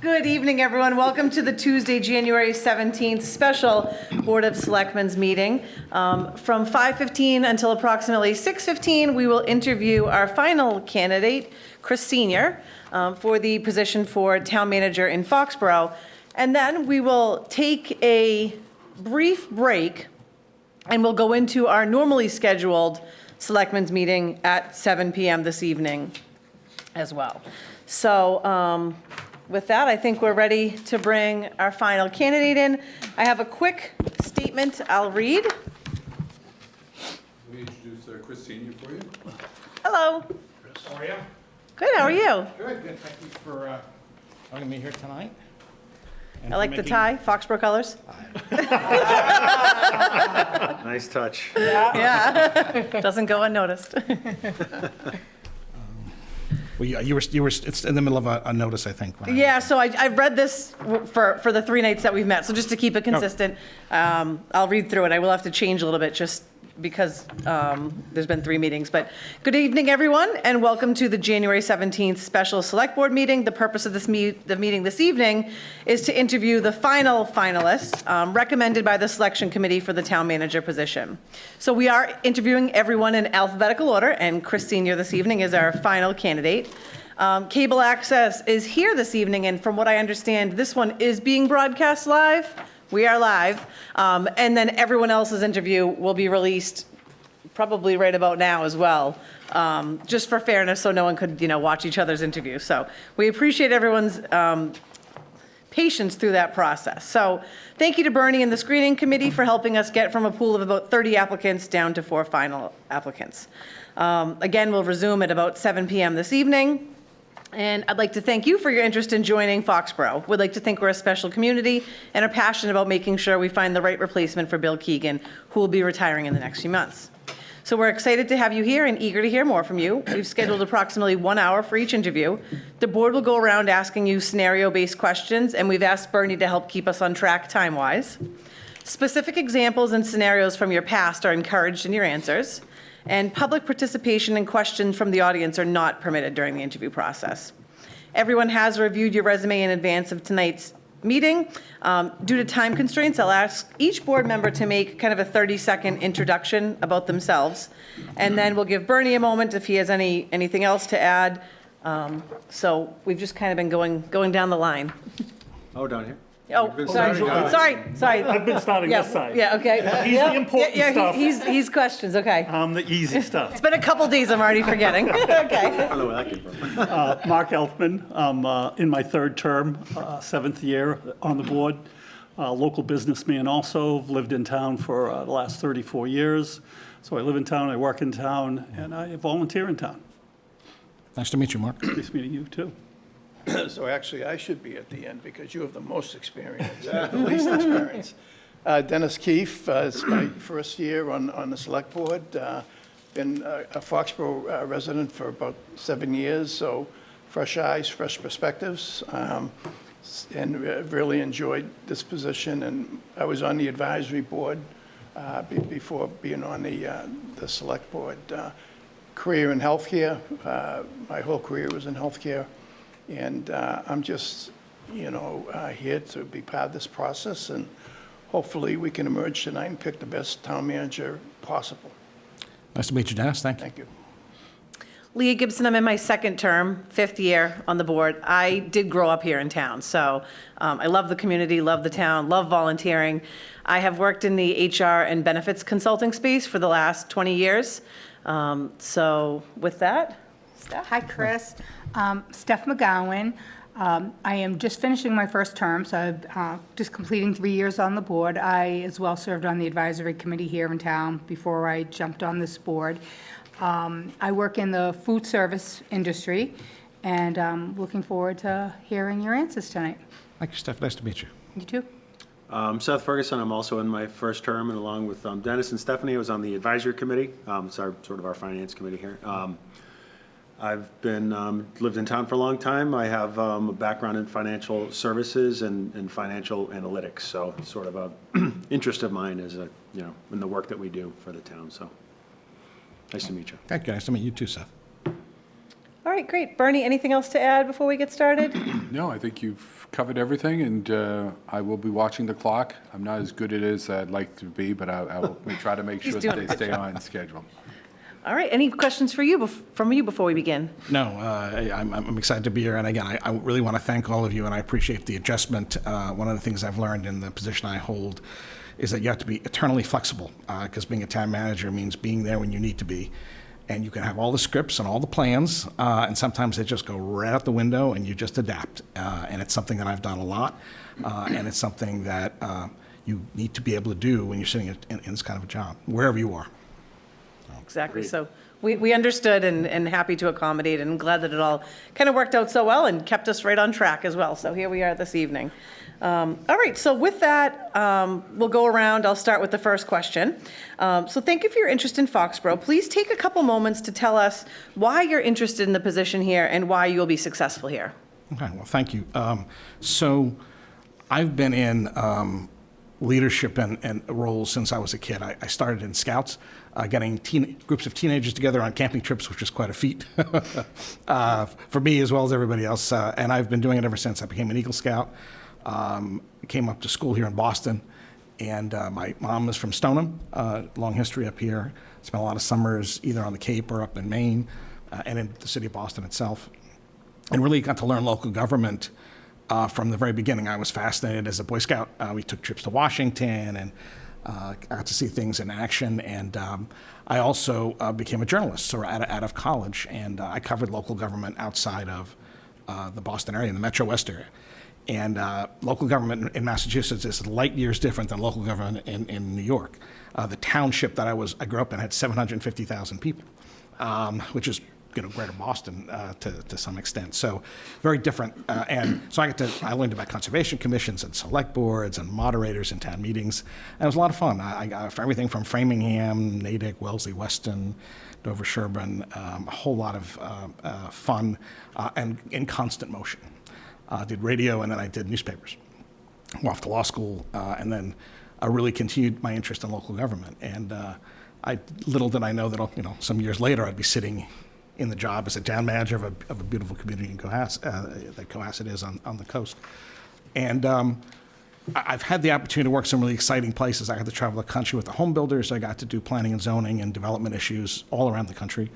Good evening, everyone. Welcome to the Tuesday, January 17th special Board of Selectmen's meeting. From 5:15 until approximately 6:15, we will interview our final candidate, Chris Senior, for the position for town manager in Foxborough. And then we will take a brief break and we'll go into our normally scheduled Selectmen's meeting at 7 p.m. this evening as well. So, with that, I think we're ready to bring our final candidate in. I have a quick statement I'll read. Let me introduce Chris Senior for you. Hello. How are you? Good, how are you? Good. Thank you for having me here tonight. And I like the tie, Foxborough colors. Nice touch. Yeah, doesn't go unnoticed. Well, you were. It's in the middle of a notice, I think. Yeah, so I've read this for the 3 nights that we've met, so just to keep it consistent, I'll read through it. I will have to change a little bit just because there's been 3 meetings. But good evening, everyone, and welcome to the January 17th special select board meeting. The purpose of the meeting this evening is to interview the final finalists recommended by the selection committee for the town manager position. So we are interviewing everyone in alphabetical order, and Chris Senior this evening is our final candidate. Cable access is here this evening, and from what I understand, this one is being broadcast live. We are live, and then everyone else's interview will be released probably right about now as well, just for fairness, so no one could, watch each other's interview. So we appreciate everyone's patience through that process. So thank you to Bernie and the screening committee for helping us get from a pool of about 30 applicants down to 4 final applicants. Again, we'll resume at about 7 p.m. this evening. And I'd like to thank you for your interest in joining Foxborough. We'd like to think we're a special community and are passionate about making sure we find the right replacement for Bill Keegan, who will be retiring in the next few months. So we're excited to have you here and eager to hear more from you. We've scheduled approximately 1 hour for each interview. The board will go around asking you scenario-based questions, and we've asked Bernie to help keep us on track time-wise. Specific examples and scenarios from your past are encouraged in your answers. And public participation and questions from the audience are not permitted during the interview process. Everyone has reviewed your resume in advance of tonight's meeting. Due to time constraints, I'll ask each board member to make kind of a 30-second introduction about themselves. And then we'll give Bernie a moment if he has anything else to add. So we've just kind of been going down the line. Oh, down here? Oh, sorry. I've been starting this side. Yeah, okay. He's the important stuff. He's questions, okay. I'm the easy stuff. It's been a couple days, I'm already forgetting. Okay. I don't know where that came from. Mark Elfman, I'm in my 3rd term, 7th year on the board. Local businessman also, lived in town for the last 34 years. So I live in town, I work in town, and I volunteer in town. Nice to meet you, Mark. Nice meeting you, too. So actually, I should be at the end because you have the most experience, the least experience. Dennis Keefe, it's my first year on the select board. Been a Foxborough resident for about 7 years, so fresh eyes, fresh perspectives, and really enjoyed this position. And I was on the advisory board before being on the select board. Career in healthcare, my whole career was in healthcare. And I'm just, here to be part of this process, and hopefully we can emerge tonight and pick the best town manager possible. Nice to meet you, Dennis. Thank you. Thank you. Leah Gibson, I'm in my 2nd term, 5th year on the board. I did grow up here in town, so I love the community, love the town, love volunteering. I have worked in the HR and benefits consulting space for the last 20 years. So with that, Steph. Hi, Chris. Steph McGowan. I am just finishing my 1st term, so I'm just completing 3 years on the board. I as well served on the advisory committee here in town before I jumped on this board. I work in the food service industry, and I'm looking forward to hearing your answers tonight. Thank you, Steph. Nice to meet you. You too. Seth Ferguson, I'm also in my 1st term, and along with Dennis and Stephanie, I was on the advisory committee. It's our finance committee here. I've lived in town for a long time. I have a background in financial services and financial analytics, so it's sort of a interest of mine is in the work that we do for the town. So nice to meet you. Thank you. Nice to meet you too, Seth. All right, great. Bernie, anything else to add before we get started? No, I think you've covered everything, and I will be watching the clock. I'm not as good at it as I'd like to be, but I will try to make He's sure doing that a they good stay on schedule. All right, any questions for you from you before we begin? No, I'm excited to be here, and again, I really want to thank all of you, and I appreciate the adjustment. One of the things I've learned in the position I hold is that you have to be eternally flexible, because being a town manager means being there when you need to be. And you can have all the scripts and all the plans, and sometimes they just go right out the window and you just adapt. And it's something that I've done a lot, and it's something that you need to be able to do when you're sitting in this kind of a job, wherever you are. Exactly. So we understood and happy to accommodate, and glad that it all kind of worked out so well and kept us right on track as well. So here we are this evening. All right, so with that, we'll go around. I'll start with the first question. So thank you for your interest in Foxborough. Please take a couple moments to tell us why you're interested in the position here and why you'll be successful here. Okay, well, thank you. So I've been in leadership and roles since I was a kid. I started in Scouts, getting groups of teenagers together on camping trips, which was quite a feat for me as well as everybody else. And I've been doing it ever since. I became an Eagle Scout. Came up to school here in Boston, and my mom is from Stoneham, long history up here. Spent a lot of summers either on the Cape or up in Maine, and in the city of Boston itself. And really got to learn local government from the very beginning. I was fascinated as a Boy Scout. We took trips to Washington and got to see things in action. And I also became a journalist, so out of college, and I covered local government outside of the Boston area, in the Metro West area. And local government in Massachusetts is light years different than local government in New York. The township that I grew up in had 750,000 people, which is greater Boston to some extent. So very different. And so I learned about conservation commissions and select boards and moderators in town meetings. And it was a lot of fun. I got everything from Framingham, Natick, Wellesley, Weston, Dover, Sherburne, a whole lot of fun and in constant motion. Did radio, and then I did newspapers. Off to law school, and then I really continued my interest in local government. And little did I know that some years later I'd be sitting in the job as a town manager of a beautiful community in Cohasset, that Cohasset is on the coast. And I've had the opportunity to work some really exciting places. I got to travel the country with the home builders. I got to do planning and zoning and development issues all around the country.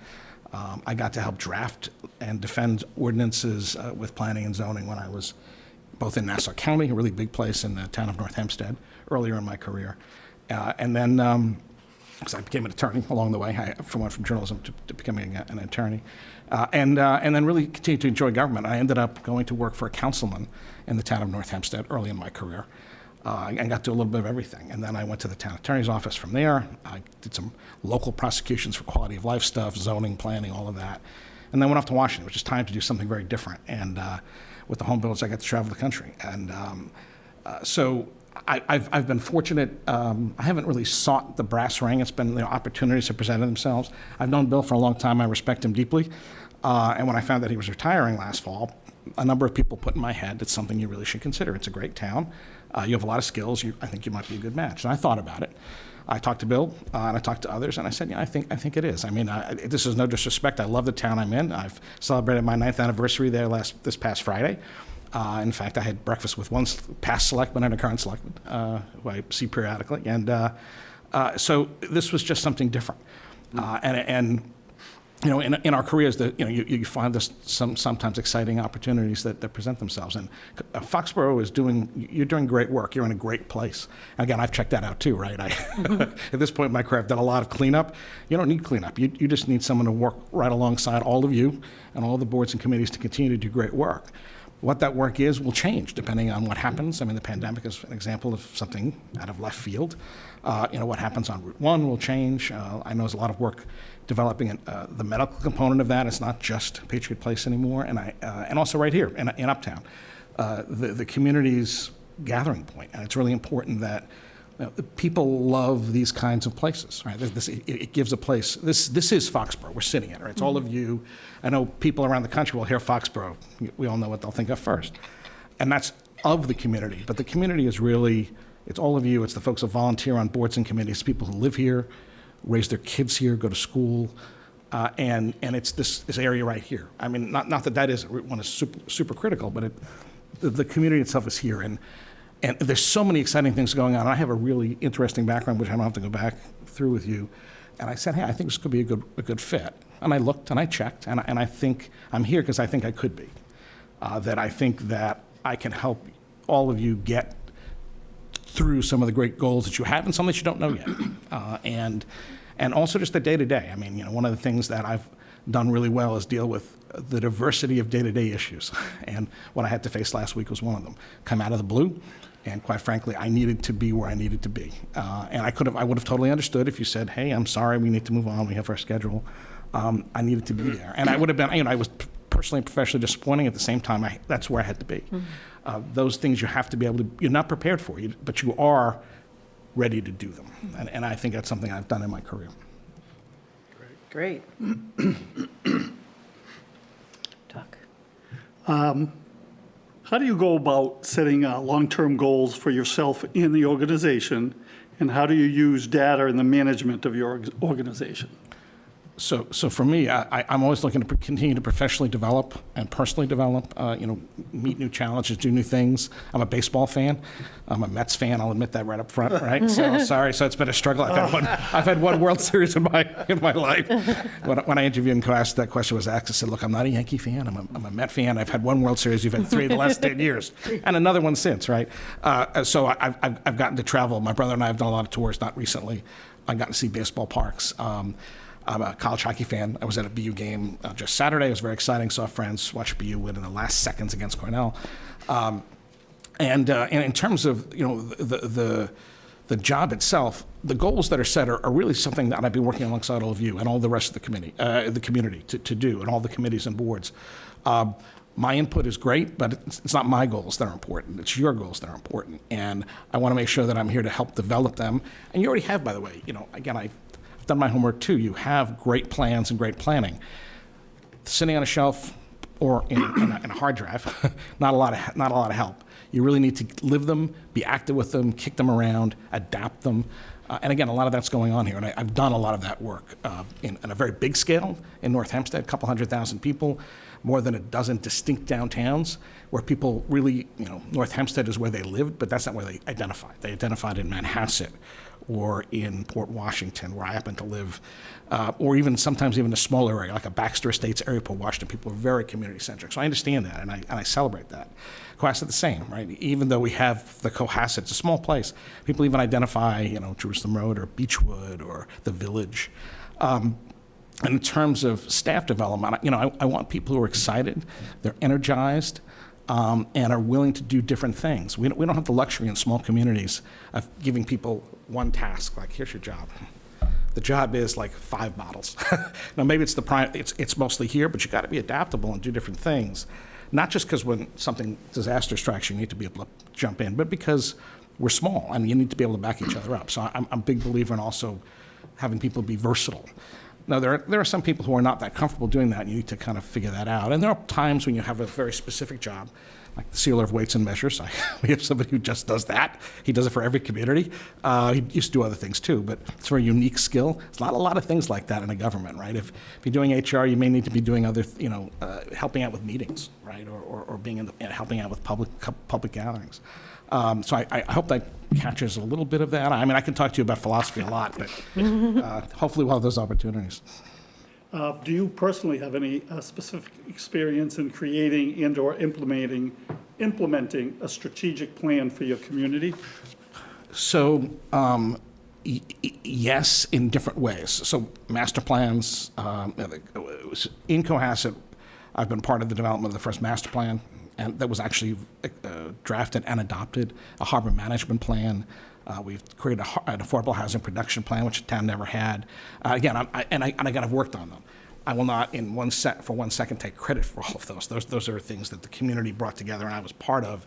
I got to help draft and defend ordinances with planning and zoning when I was both in Nassau County, a really big place, in the town of North Hempstead, earlier in my career. And then, because I became an attorney along the way, I went from journalism to becoming an attorney. And then really continued to enjoy government. I ended up going to work for a councilman in the town of North Hempstead early in my career. And got to do a little bit of everything. And then I went to the town attorney's office from there. I did some local prosecutions for quality of life stuff, zoning, planning, all of that. And then went off to Washington. It was just time to do something very different. And with the home builders, I got to travel the country. And so I've been fortunate. I haven't really sought the brass ring. It's been opportunities have presented themselves. I've known Bill for a long time. I respect him deeply. And when I found that he was retiring last fall, a number of people put in my head, it's something you really should consider. It's a great town. You have a lot of skills. I think you might be a good match. And I thought about it. I talked to Bill, and I talked to others, and I said, I think it is. I mean, this is no disrespect. I love the town I'm in. I've celebrated my 9th anniversary there this past Friday. In fact, I had breakfast with one past selectman and a current selectman, who I see periodically. And so this was just something different. In our careers, you find this sometimes exciting opportunities that present themselves. And Foxborough you're doing great work. You're in a great place. Again, I've checked that out too, right? At this point in my career, I've done a lot of cleanup. You don't need cleanup. You just need someone to work right alongside all of you and all the boards and committees to continue to do great work. What that work is will change depending on what happens. I mean, the pandemic is an example of something out of left field. What happens on Route 1 will change. I know there's a lot of work developing the medical component of that. It's not just Patriot Place anymore, and also right here in Uptown, the community's gathering point. And it's really important that people love these kinds of places, right? It gives a place. This is Foxborough. We're sitting in it. Right? It's all of you. I know people around the country will hear Foxborough. We all know what they'll think of first, and that's of the community. But the community is really, it's all of you. It's the folks who volunteer on boards and committees, people who live here, raise their kids here, go to school, And it's this area right here. I mean, not that that is one is super critical, but the community itself is here. And there's so many exciting things going on. I have a really interesting background, which I don't have to go back through with you. And I said, hey, I think this could be a good fit. And I looked and I checked, and I think I'm here because I think I could be. That I think that I can help all of you get through some of the great goals that you have and some that you don't know yet. And also just the day-to-day. I mean, one of the things that I've done really well is deal with the diversity of day-to-day issues. And what I had to face last week was one of them. Come out of the blue, and quite frankly, I needed to be where I needed to be. And I would have totally understood if you said, hey, I'm sorry, we need to move on, we have our schedule. I needed to be there. And I would have been, I was personally and professionally disappointing. At the same time, that's where I had to be. Those things you have to be able to, you're not prepared for, but you are ready to do them. And I think that's something I've done in my career. Great. Talk. How do you go about setting long-term goals for yourself in the organization, and how do you use data in the management of your organization? So for me, I'm always looking to continue to professionally develop and personally develop, meet new challenges, do new things. I'm a baseball fan. I'm a Mets fan. I'll admit that right up front, right? So sorry. So it's been a struggle. I've had one World Series in my life. When I interviewed and asked that question was asked, I said, look, I'm not a Yankee fan. I'm a Met fan. I've had one World Series. You've had 3 in the last 10 years, and another one since, right? So I've gotten to travel. My brother and I have done a lot of tours, not recently. I've gotten to see baseball parks. I'm a college hockey fan. I was at a BU game just Saturday. It was very exciting. Saw friends watch BU win in the last seconds against Cornell. And in terms of the job itself, the goals that are set are really something that I've been working alongside all of you and all the rest of the community to do, and all the committees and boards. My input is great, but it's not my goals that are important. It's your goals that are important, and I want to make sure that I'm here to help develop them. And you already have, by the way. Again, I've done my homework too. You have great plans and great planning. Sitting on a shelf or in a hard drive, not a lot of help. You really need to live them, be active with them, kick them around, adapt them. And again, a lot of that's going on here, and I've done a lot of that work in a very big scale in North Hempstead, a couple 100,000 people, more than a dozen distinct downtowns where people really, North Hempstead is where they lived, but that's not where they identified. They identified in Manhasset or in Port Washington, where I happen to live, or sometimes even a smaller area, like a Baxter Estates area, Port Washington. People are very community-centric, so I understand that, and I celebrate that. Cohasset the same, right? Even though we have the Cohasset, it's a small place. People even identify, Jerusalem Road or Beechwood or the Village. And in terms of staff development, I want people who are excited, they're energized, and are willing to do different things. We don't have the luxury in small communities of giving people one task, like, here's your job. The job is like 5 bottles. Now, maybe it's mostly here, but you got to be adaptable and do different things. Not just because when something disaster strikes, you need to be able to jump in, but because we're small and you need to be able to back each other up. So I'm a big believer in also having people be versatile. Now, there are some people who are not that comfortable doing that, and you need to kind of figure that out. And there are times when you have a very specific job, like the sealer of weights and measures. We have somebody who just does that. He does it for every community. He used to do other things too, but it's a very unique skill. There's not a lot of things like that in a government, right? If you're doing HR, you may need to be doing other, helping out with meetings, right, or being helping out with public gatherings. So I hope that catches a little bit of that. I mean, I can talk to you about philosophy a lot, but hopefully we'll have those opportunities. Do you personally have any specific experience in creating and/or implementing a strategic plan for your community? So, yes, in different ways. So, master plans. In Cohasset, I've been part of the development of the first master plan, and that was actually drafted and adopted. A harbor management plan. We've created an affordable housing production plan, which the town never had. Again, I've worked on them. I will not, for 1 second, take credit for all of those. Those are things that the community brought together, and I was part of.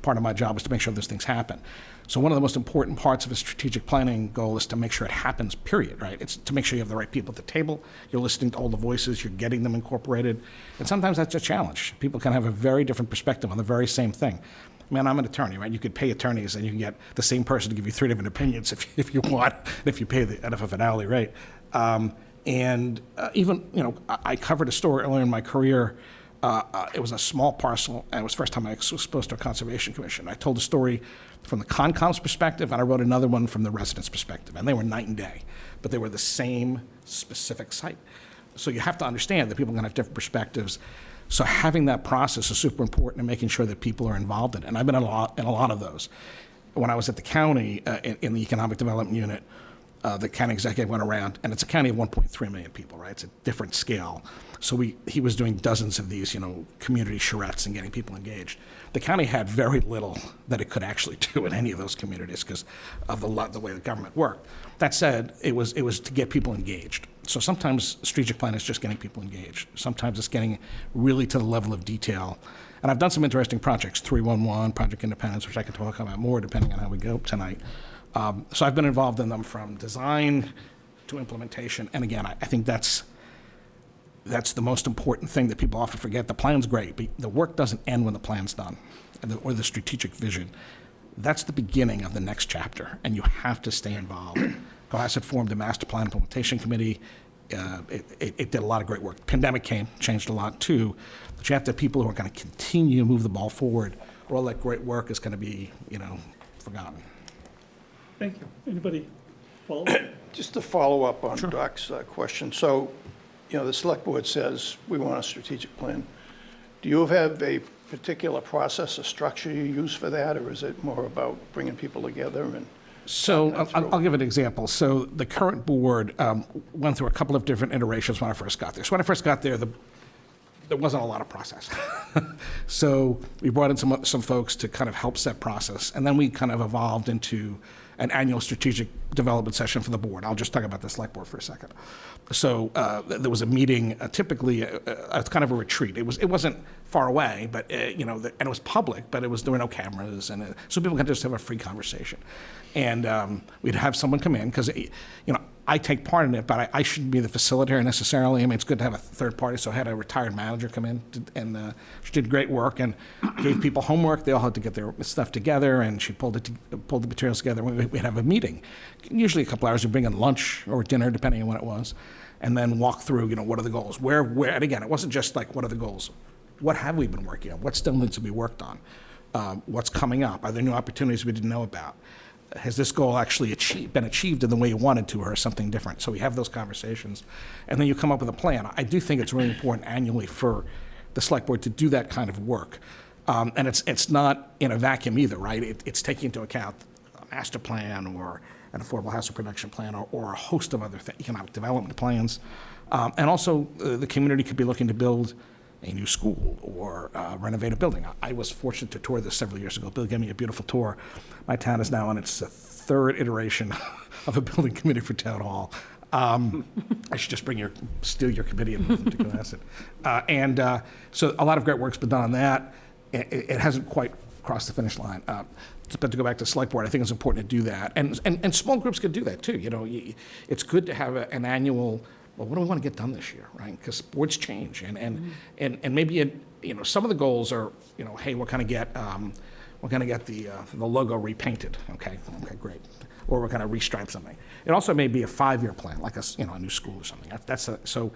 Part of my job was to make sure those things happen. So one of the most important parts of a strategic planning goal is to make sure it happens, period, right? It's to make sure you have the right people at the table, you're listening to all the voices, you're getting them incorporated. And sometimes that's a challenge. People can have a very different perspective on the very same thing. I mean, I'm an attorney, right? You could pay attorneys and you can get the same person to give you 3 different opinions if you want, if you pay enough of an hourly rate. And even, I covered a story earlier in my career. It was a small parcel, and it was the first time I was exposed to a conservation commission. I told a story from the Concom's perspective, and I wrote another one from the residents' perspective, and they were night and day, but they were the same specific site. So you have to understand that people are going to have different perspectives. So having that process is super important and making sure that people are involved in it. And I've been in a lot of those. When I was at the county in the economic development unit, the county executive went around, and it's a county of 1.3 million people, right? It's a different scale. So he was doing dozens of these, community charrettes and getting people engaged. The county had very little that it could actually do in any of those communities because of the way the government worked. That said, it was to get people engaged. So sometimes strategic plan is just getting people engaged. Sometimes it's getting really to the level of detail. And I've done some interesting projects, 311, Project Independence, which I can talk about more depending on how we go tonight. So I've been involved in them from design to implementation. And again, I think that's the most important thing that people often forget. The plan's great, but the work doesn't end when the plan's done, or the strategic vision. That's the beginning of the next chapter, and you have to stay involved. Cohasset formed a master plan implementation committee. It did a lot of great work. Pandemic came, changed a lot too, but you have to have people who are going to continue to move the ball forward, or all that great work is going to be, forgotten. Thank you. Anybody follow? Just to follow up on Doc's question. So, the select board says we want a strategic plan. Do you have a particular process or structure you use for that, or is it more about bringing people together and? So I'll give an example. So the current board went through a couple of different iterations when I first got there. So when I first got there, there wasn't a lot of process. So we brought in some folks to kind of help set process, and then we kind of evolved into an annual strategic development session for the board. I'll just talk about the select board for a second. So there was a meeting, typically it's kind of a retreat. It wasn't far away, but and it was public, but there were no cameras, and so people could just have a free conversation. And we'd have someone come in because I take part in it, but I shouldn't be the facilitator necessarily. I mean, it's good to have a third party, so I had a retired manager come in, and she did great work and gave people homework. They all had to get their stuff together, and she pulled the materials together. We'd have a meeting, usually a couple hours. We'd bring in lunch or dinner, depending on when it was, and then walk through, what are the goals? Where, and again, it wasn't just like, what are the goals? What have we been working on? What still needs to be worked on? What's coming up? Are there new opportunities we didn't know about? Has this goal actually been achieved in the way you wanted to, or something different? So we have those conversations, and then you come up with a plan. I do think it's really important annually for the select board to do that kind of work, and it's not in a vacuum either, right? It's taking into account a master plan or an affordable housing production plan or a host of other economic development plans, and also the community could be looking to build a new school or renovate a building. I was fortunate to tour this several years ago. Bill gave me a beautiful tour. My town is now on its third iteration of a building committee for town hall. I should just steal your committee and move them to Cohasset. So a lot of great work's been done on that. It hasn't quite crossed the finish line. But to go back to select board, I think it's important to do that. And small groups could do that too. It's good to have an annual, well, what do we want to get done this year, right? Because boards change, and maybe some of the goals are, hey, we're going to get the logo repainted. Okay, great. Or we're going to restripe something. It also may be a 5-year plan, like a new school or something. So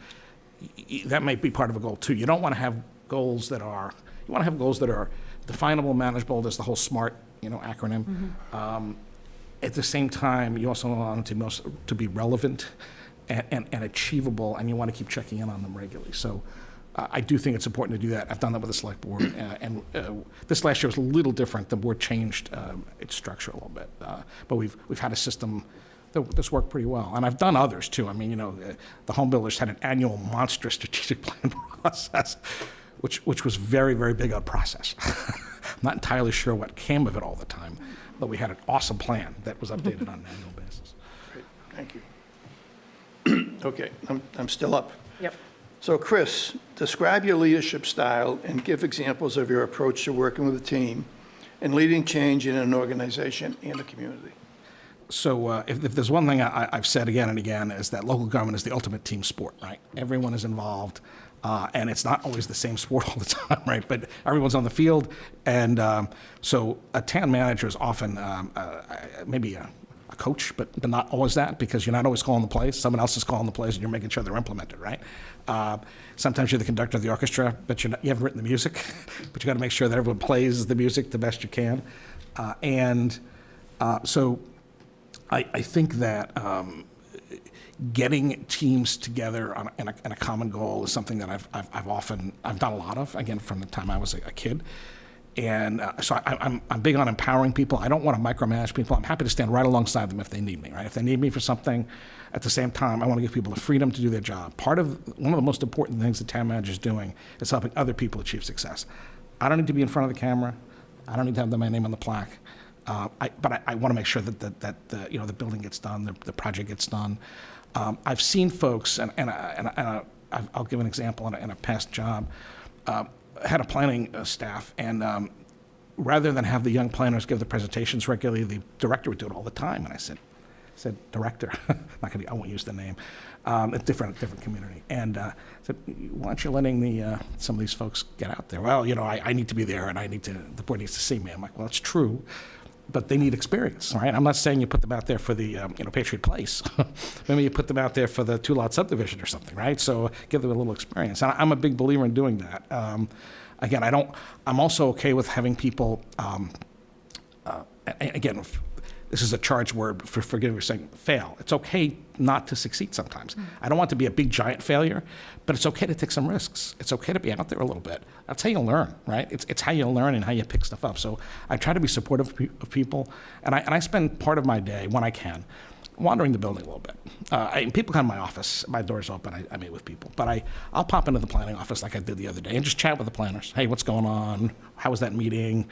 that might be part of a goal too. You don't want to have goals that are. You want to have goals that are definable, manageable. There's the whole SMART, acronym. At the same time, you also want them to be relevant and achievable, and you want to keep checking in on them regularly. So I do think it's important to do that. I've done that with the select board, and this last year was a little different. The board changed its structure a little bit, but we've had a system that's worked pretty well. And I've done others too. I mean, the home builders had an annual monstrous strategic plan process, which was very, very big on process. I'm not entirely sure what came of it all the time, but we had an awesome plan that was updated on an annual basis. Great, thank you. Okay, I'm still up. Yep. So Chris, describe your leadership style and give examples of your approach to working with a team and leading change in an organization and a community. So if there's one thing I've said again and again is that local government is the ultimate team sport, right? Everyone is involved, and it's not always the same sport all the time, right? But everyone's on the field, and so a town manager is often maybe a coach, but not always that, because you're not always calling the plays. Someone else is calling the plays, and you're making sure they're implemented, right? Sometimes you're the conductor of the orchestra, but you haven't written the music, but you got to make sure that everyone plays the music the best you can. So I think that getting teams together in a common goal is something that I've done a lot of, again, from the time I was a kid. And so I'm big on empowering people. I don't want to micromanage people. I'm happy to stand right alongside them if they need me, right? If they need me for something, at the same time, I want to give people the freedom to do their job. One of the most important things the town manager is doing is helping other people achieve success. I don't need to be in front of the camera. I don't need to have my name on the plaque. But I want to make sure that the building gets done, the project gets done. I've seen folks, and I'll give an example in a past job. Had a planning staff, and rather than have the young planners give the presentations regularly, the director would do it all the time. And I said, director, I won't use the name, a different community. And said, why aren't you letting some of these folks get out there? Well, I need to be there, and the board needs to see me. I'm like, well, it's true, but they need experience, right? I'm not saying you put them out there for the Patriot Place. Maybe you put them out there for the 2-lot subdivision or something, right? So give them a little experience. And I'm a big believer in doing that. Again, I'm also okay with having people, again, this is a charged word, forgive me for saying fail. It's okay not to succeed sometimes. I don't want it to be a big, giant failure, but it's okay to take some risks. It's okay to be out there a little bit. That's how you learn, right? It's how you learn and how you pick stuff up. So I try to be supportive of people, and I spend part of my day, when I can, wandering the building a little bit. People come to my office, my door's open, I meet with people, but I'll pop into the planning office like I did the other day and just chat with the planners. Hey, what's going on? How was that meeting?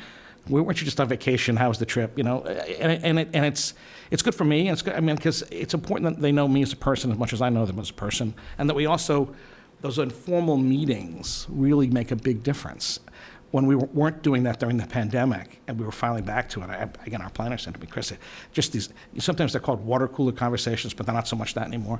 Weren't you just on vacation? How was the trip? And it's good for me. And it's good, because it's important that they know me as a person as much as I know them as a person, and that we also, those informal meetings really make a big difference. When we weren't doing that during the pandemic, and we were finally back to it, again, our planner said to me, Chris, just these, sometimes they're called water cooler conversations, but they're not so much that anymore.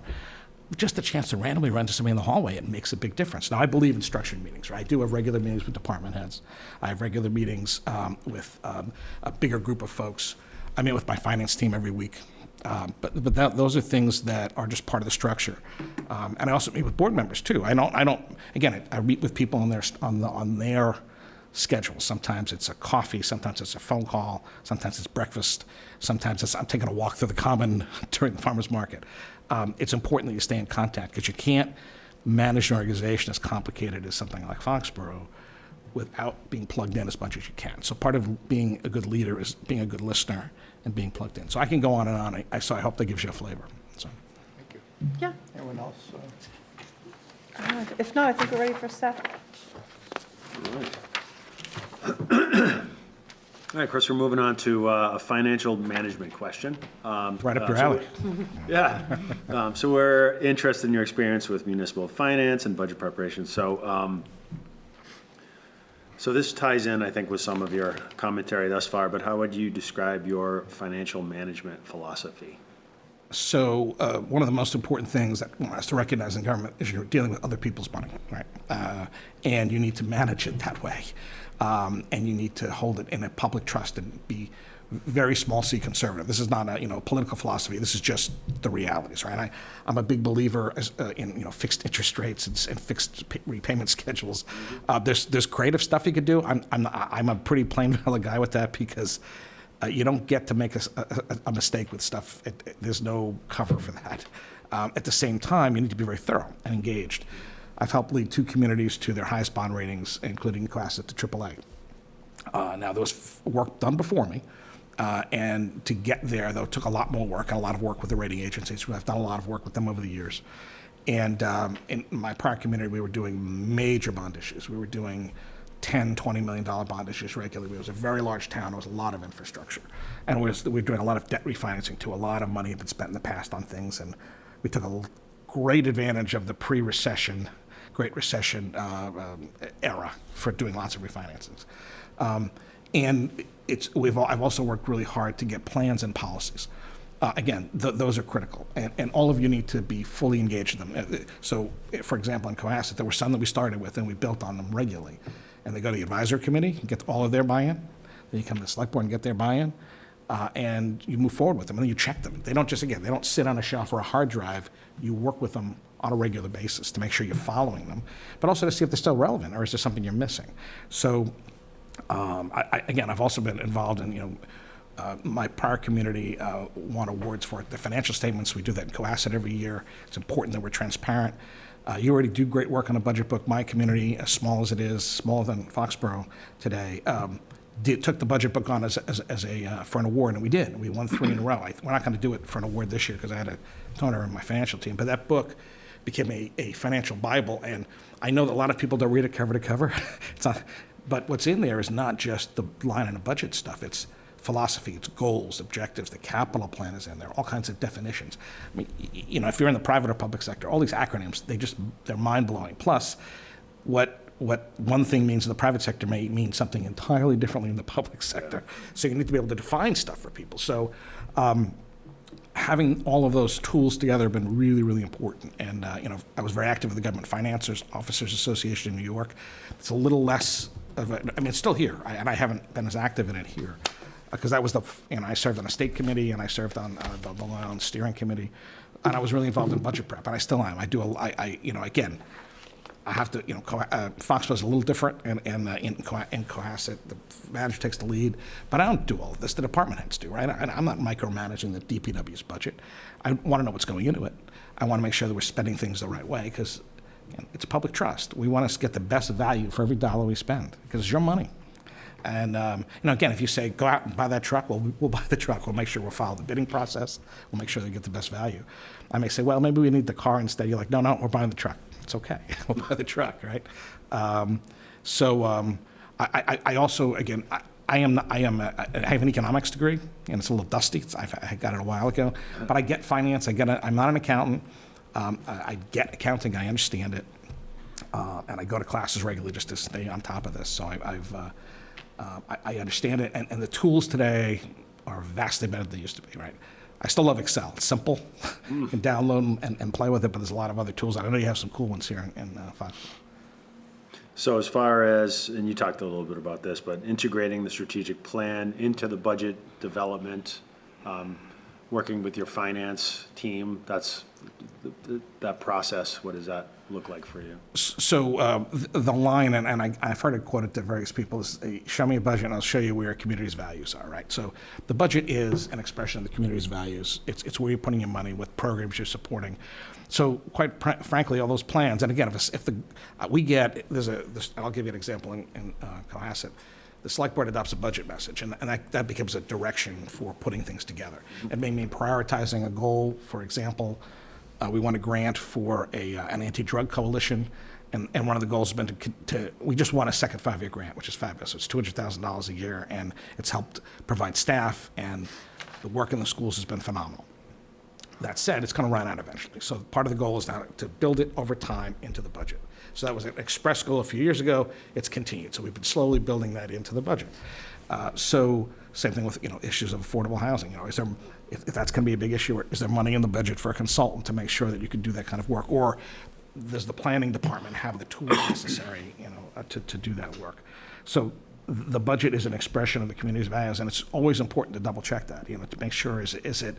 Just a chance to randomly run to somebody in the hallway, it makes a big difference. Now, I believe in structured meetings, right? I do have regular meetings with department heads. I have regular meetings with a bigger group of folks. I meet with my finance team every week. But those are things that are just part of the structure. And I also meet with board members, too. I meet with people on their schedule. Sometimes it's a coffee, sometimes it's a phone call, sometimes it's breakfast, sometimes I'm taking a walk through the common during the farmer's market. It's important that you stay in contact, because you can't manage an organization as complicated as something like Foxborough without being plugged in as much as you can. So part of being a good leader is being a good listener and being plugged in. So I can go on and on. So I hope that gives you a flavor. So. Thank you. Yeah. Anyone else? If not, I think we're ready for Seth. All right, Chris, we're moving on to a financial management question. Right up your alley. Yeah. So we're interested in your experience with municipal finance and budget preparation. So this ties in, I think, with some of your commentary thus far, but how would you describe your financial management philosophy? So one of the most important things that one has to recognize in government is you're dealing with other people's money, right? And you need to manage it that way. And you need to hold it in a public trust and be very small c conservative. This is not a political philosophy. This is just the realities, right? I'm a big believer in fixed interest rates and fixed repayment schedules. There's creative stuff you could do. I'm a pretty plain vanilla guy with that, because you don't get to make a mistake with stuff. There's no cover for that. At the same time, you need to be very thorough and engaged. I've helped lead 2 communities to their highest bond ratings, including Class at the AAA. Now, there was work done before me, and to get there, though, took a lot more work, and a lot of work with the rating agencies. I've done a lot of work with them over the years. And in my prior community, we were doing major bond issues. We were doing $10, $20 million bond issues regularly. It was a very large town. There was a lot of infrastructure. And we were doing a lot of debt refinancing, too. A lot of money had been spent in the past on things, and we took a great advantage of the Great Recession era for doing lots of refinances. And I've also worked really hard to get plans and policies. Again, those are critical, and all of you need to be fully engaged in them. So, for example, in Cohasset, there were some that we started with, and we built on them regularly. And they go to the advisory committee, get all of their buy-in. Then you come to the select board and get their buy-in. and you move forward with them, and then you check them. They don't they don't sit on a shelf or a hard drive. You work with them on a regular basis to make sure you're following them, but also to see if they're still relevant or is there something you're missing. So, again, I've also been involved in, my prior community won awards for the financial statements. We do that in Cohasset every year. It's important that we're transparent. You already do great work on a budget book. My community, as small as it is, smaller than Foxborough today, took the budget book on for an award, and we did. We won 3 in a row. We're not going to do it for an award this year because I had a donor in my financial team, but that book became a financial Bible, and I know that a lot of people don't read it cover to cover. It's not, but what's in there is not just the line and the budget stuff. It's philosophy, it's goals, objectives, the capital plan is in there, all kinds of definitions. I mean, if you're in the private or public sector, all these acronyms, they're mind-blowing. Plus, what one thing means in the private sector may mean something entirely differently in the public sector. So you need to be able to define stuff for people. So having all of those tools together have been really, really important. And, I was very active with the Government Financiers Officers Association in New York. It's a little less of it's still here, and I haven't been as active in it here. Because that was I served on a state committee, and I served on the Long Island Steering Committee, and I was really involved in budget prep, and I still am. Again, I have to, Foxborough's a little different, and in Cohasset, the manager takes the lead, but I don't do all of this. The department heads do, right? I'm not micromanaging the DPW's budget. I want to know what's going into it. I want to make sure that we're spending things the right way, because it's public trust. We want to get the best value for every dollar we spend, because it's your money. And, again, if you say, go out and buy that truck, well, we'll buy the truck. We'll make sure we'll follow the bidding process. We'll make sure they get the best value. I may say, well, maybe we need the car instead. You're like, no, we're buying the truck. It's okay. We'll buy the truck, right? I also, again, I have an economics degree, and it's a little dusty. I got it a while ago. But I get finance. I'm not an accountant. I get accounting. I understand it. And I go to classes regularly just to stay on top of this. So I understand it, and the tools today are vastly better than they used to be, right? I still love Excel. It's simple. You can download them and play with it, but there's a lot of other tools. I know you have some cool ones here in Foxborough. So as far as, and you talked a little bit about this, but integrating the strategic plan into the budget development, working with your finance team, that's that process. What does that look like for you? So the line, and I've heard it quoted to various people, is show me a budget and I'll show you where your community's values are, right? So the budget is an expression of the community's values. It's where you're putting your money, what programs you're supporting. So quite frankly, all those plans, and again, I'll give you an example in Cohasset. The select board adopts a budget message, and that becomes a direction for putting things together. It may mean prioritizing a goal. For example, we won a grant for an anti-drug coalition, and one of the goals has been we just won a second 5-year grant, which is fabulous. It's $200,000 a year, and it's helped provide staff, and the work in the schools has been phenomenal. That said, it's going to run out eventually. So part of the goal is now to build it over time into the budget. So that was an express goal a few years ago. It's continued. So we've been slowly building that into the budget. So same thing with issues of affordable housing. If that's going to be a big issue, is there money in the budget for a consultant to make sure that you can do that kind of work, or does the planning department have the tools necessary to do that work? So the budget is an expression of the community's values, and it's always important to double check that. To make sure is it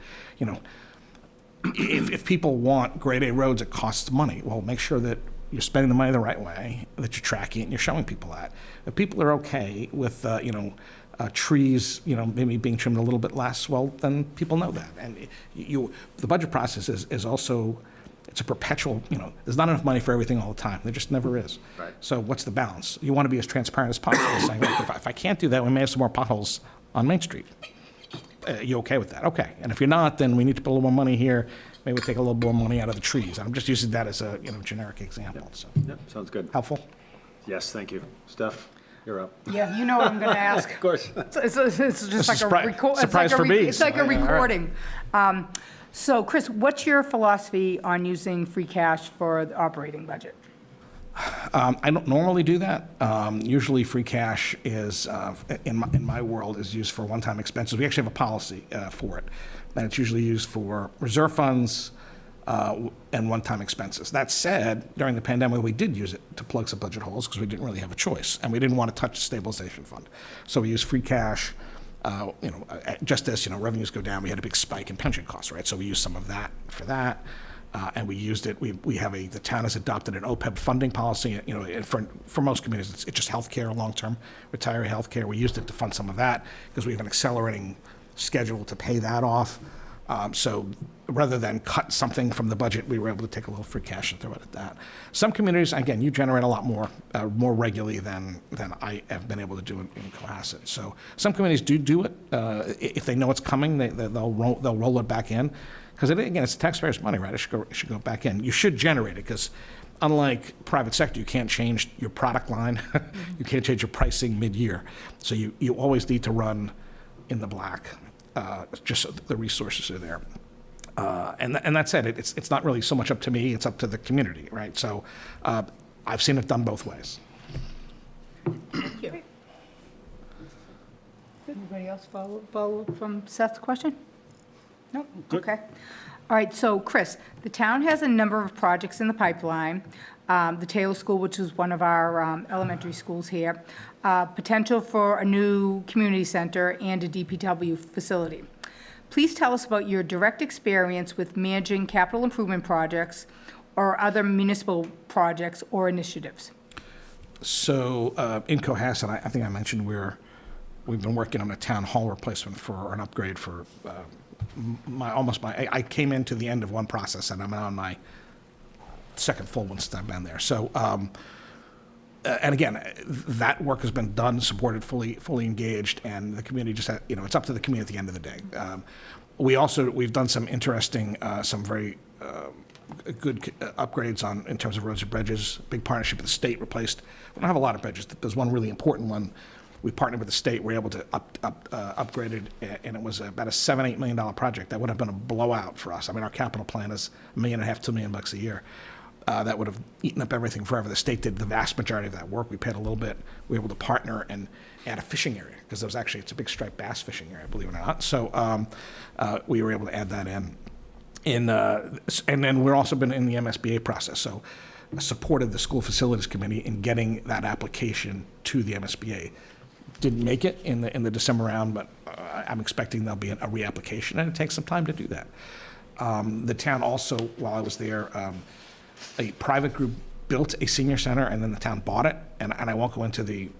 if people want grade A roads, it costs money. Well, make sure that you're spending the money the right way, that you're tracking it, and you're showing people that. If people are okay with, trees, maybe being trimmed a little bit less, well, then people know that. And the budget process is also, it's a perpetual, there's not enough money for everything all the time. There just never is. Right. So what's the balance? You want to be as transparent as possible, saying, look, if I can't do that, we may have some more potholes on Main Street. You okay with that? Okay. And if you're not, then we need to put a little more money here. Maybe we'll take a little more money out of the trees. I'm just using that as a generic example. Yep. So. Yep. Sounds good. Helpful? Yes, thank you. Steph, you're up. Yeah, you know what I'm going to ask. Of course. It's just like a record. Surprise for me. It's like a recording. So, Chris, what's your philosophy on using free cash for the operating budget? I don't normally do that. Usually free cash is, in my world, is used for one-time expenses. We actually have a policy for it. And it's usually used for reserve funds and one-time expenses. That said, during the pandemic, we did use it to plug some budget holes because we didn't really have a choice. And we didn't want to touch the stabilization fund. So we used free cash just as, revenues go down, we had a big spike in pension costs, right? So we used some of that for that. And we used it. We have the town has adopted an OPEB funding policy. And for most communities, it's just healthcare, long-term retiree healthcare. We used it to fund some of that because we have an accelerating schedule to pay that off. So rather than cut something from the budget, we were able to take a little free cash and throw it at that. Some communities, again, you generate a lot more regularly than I have been able to do in Cohasset. So some communities do it. If they know it's coming, they'll roll it back in. Because, again, it's taxpayers' money, right? It should go back in. You should generate it, because unlike private sector, you can't change your product line. You can't change your pricing mid-year. So you always need to run in the black, just so the resources are there. And that said, it's not really so much up to me, it's up to the community, right? So I've seen it done both ways. Thank you. Anybody else follow from Seth's question? No? Okay. All right, so Chris, the town has a number of projects in the pipeline. The Taylor School, which is one of our elementary schools here, potential for a new community center and a DPW facility. Please tell us about your direct experience with managing capital improvement projects or other municipal projects or initiatives. So in Cohasset, I think I mentioned we've been working on a town hall replacement for an upgrade for I came into the end of one process, and I'm on my second full one since I've been there. So, and again, that work has been done, supported, fully engaged, and the community just had, it's up to the community at the end of the day. We've done some interesting, some very good upgrades in terms of roads and bridges. Big partnership with the state, replaced. We don't have a lot of bridges. There's one really important one. We partnered with the state. We were able to upgrade it, and it was about a $7-8 million project. That would have been a blowout for us. I mean, our capital plan is $1.5 million, $2 million a year. That would have eaten up everything forever. The state did the vast majority of that work. We paid a little bit. We were able to partner and add a fishing area, because it's a big striped bass fishing area, believe it or not. So we were able to add that in. And then we've also been in the MSBA process. So supported the school facilities committee in getting that application to the MSBA. Didn't make it in the December round, but I'm expecting there'll be a reapplication, and it takes some time to do that. The town also, while I was there, a private group built a senior center, and then the town bought it. And I won't go into the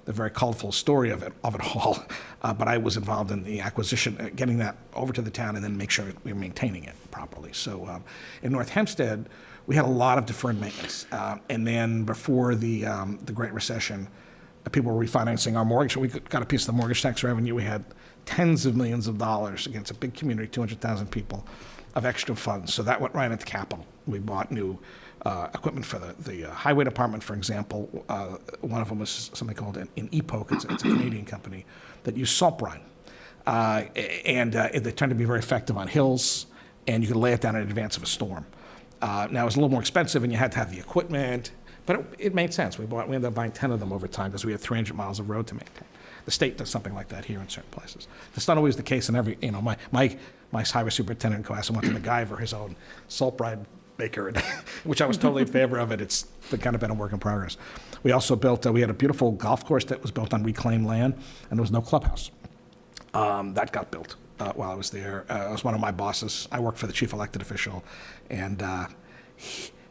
very colorful story of it all, but I was involved in the acquisition, getting that over to the town, and then make sure we were maintaining it properly. So in North Hempstead, we had a lot of deferred maintenance, and then before the Great Recession, people were refinancing our mortgage. We got a piece of the mortgage tax revenue. We had tens of millions of dollars against a big community, 200,000 people, of extra funds. So that went right into capital. We bought new equipment for the highway department, for example. One of them was something called an EPOC. It's a Canadian company that used salt brine. And they turned to be very effective on hills, and you could lay it down in advance of a storm. Now, it was a little more expensive, and you had to have the equipment. But it made sense. We ended up buying 10 of them over time because we had 300 miles of road to maintain. The state does something like that here in certain places. That's not always the case in every, my highway superintendent in Cohasset went to McGyver, his own salt brine maker, which I was totally in favor of it. It's kind of been a work in progress. We also built, we had a beautiful golf course that was built on reclaimed land, and there was no clubhouse. That got built while I was there. It was one of my bosses. I worked for the chief elected official, and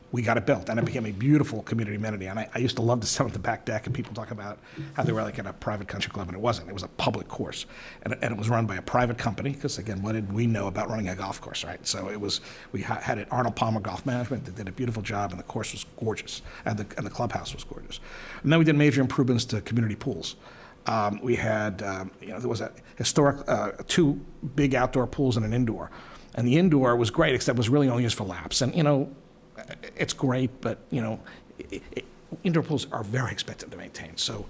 we got it built, and it became a beautiful community amenity. And I used to love to sit on the back deck, and people talk about how they were like in a private country club, and it wasn't. It was a public course, and it was run by a private company, because, again, what did we know about running a golf course, right? So we had it, Arnold Palmer Golf Management, that did a beautiful job, and the course was gorgeous, and the clubhouse was gorgeous. And then we did major improvements to community pools. We had, there was a historic, 2 big outdoor pools and an indoor. And the indoor was great, except it was really only used for laps. And, it's great, but, indoor pools are very expensive to maintain. So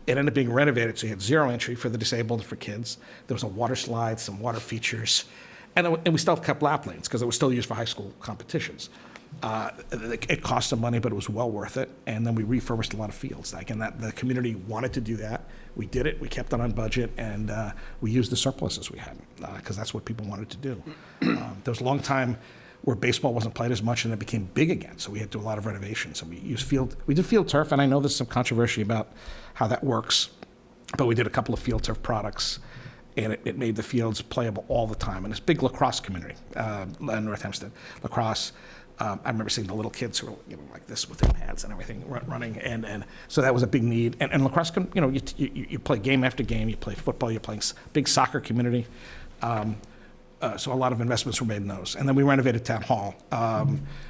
it ended up being renovated, so you had 0 entry for the disabled and for kids. There was a water slide, some water features, and we still kept lap lanes because it was still used for high school competitions. It cost some money, but it was well worth it. And then we refurbished a lot of fields. The community wanted to do that. We did it. We kept it on budget, and we used the surpluses we had because that's what people wanted to do. There was a long time where baseball wasn't played as much, and it became big again. So we had to do a lot of renovations. And we did field turf, and I know there's some controversy about how that works. but we did a couple of field turf products, and it made the fields playable all the time. And it's a big lacrosse community in North Hempstead. Lacrosse, I remember seeing the little kids who were like this with their pads and everything running, and so that was a big need. And lacrosse, you play game after game, you play football, you're playing big soccer community. So a lot of investments were made in those. And then we renovated Town Hall,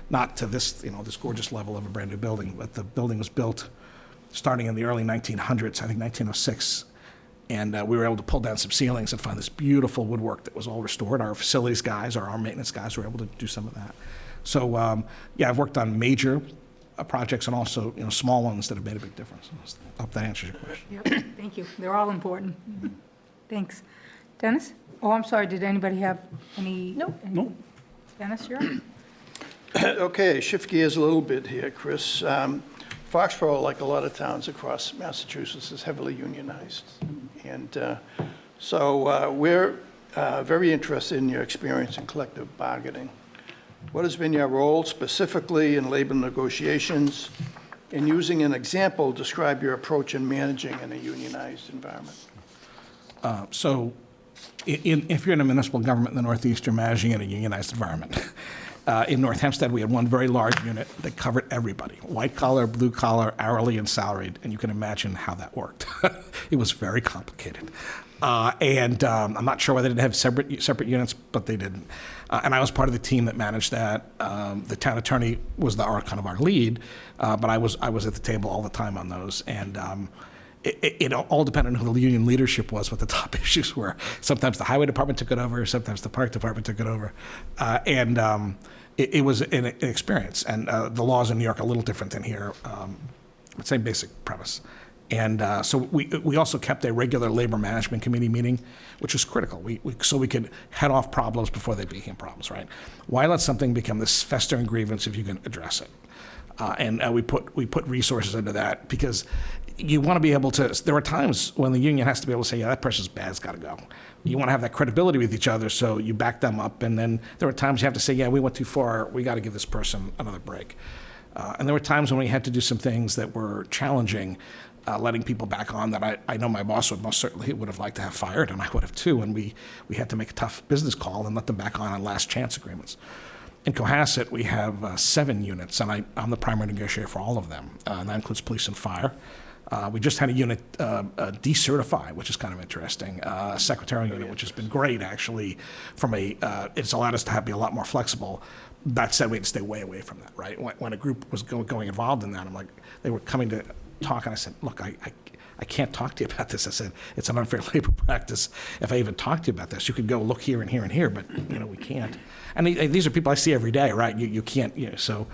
not to this, this gorgeous level of a brand new building, but the building was built starting in the early 1900s, I think 1906. And we were able to pull down some ceilings and find this beautiful woodwork that was all restored. Our facilities guys, our maintenance guys were able to do some of that. So I've worked on major projects and also small ones that have made a big difference. I hope that answers your question. Yep, thank you. They're all important. Thanks. Dennis? Oh, I'm sorry, did anybody have any? No. Dennis, you're on. Okay, shift gears a little bit here, Chris. Foxborough, like a lot of towns across Massachusetts, is heavily unionized. And so we're very interested in your experience in collective bargaining. What has been your role specifically in labor negotiations? And using an example, describe your approach in managing in a unionized environment. If you're in a municipal government in the Northeast, you're managing in a unionized environment. In North Hempstead, we had one very large unit that covered everybody, white collar, blue collar, hourly, and salaried, and you can imagine how that worked. It was very complicated. I'm not sure why they didn't have separate units, but they didn't. And I was part of the team that managed that. The town attorney was our lead, but I was at the table all the time on those. And it all depended on who the union leadership was, what the top issues were. Sometimes the highway department took it over, sometimes the park department took it over. It was an experience. And the laws in New York are a little different than here, but same basic premise. And so we also kept a regular labor management committee meeting, which was critical. So we could head off problems before they became problems, right? Why let something become this festering grievance if you can address it? And we put resources into that because you want to be able to. There are times when the union has to be able to say, "Yeah, that person's bad. It's got to go." You want to have that credibility with each other, so you back them up. And then there are times you have to say, "Yeah, we went too far. We got to give this person another break." And there were times when we had to do some things that were challenging, letting people back on that I know my boss would most certainly would have liked to have fired, and I would have too. And we had to make a tough business call and let them back on last chance agreements. In Cohasset, we have 7 units, and I'm the primary negotiator for all of them, and that includes police and fire. We just had a unit decertify, which is kind of interesting, a secretarial unit, which has been great, actually. It's allowed us to be a lot more flexible. That said, we had to stay way away from that, right? When a group was going involved in that, I'm like, they were coming to talk, and I said, look, I can't talk to you about this. I said, it's an unfair labor practice. If I even talk to you about this, you could go look here and here and here, but we can't. And these are people I see every day, right? You can't, so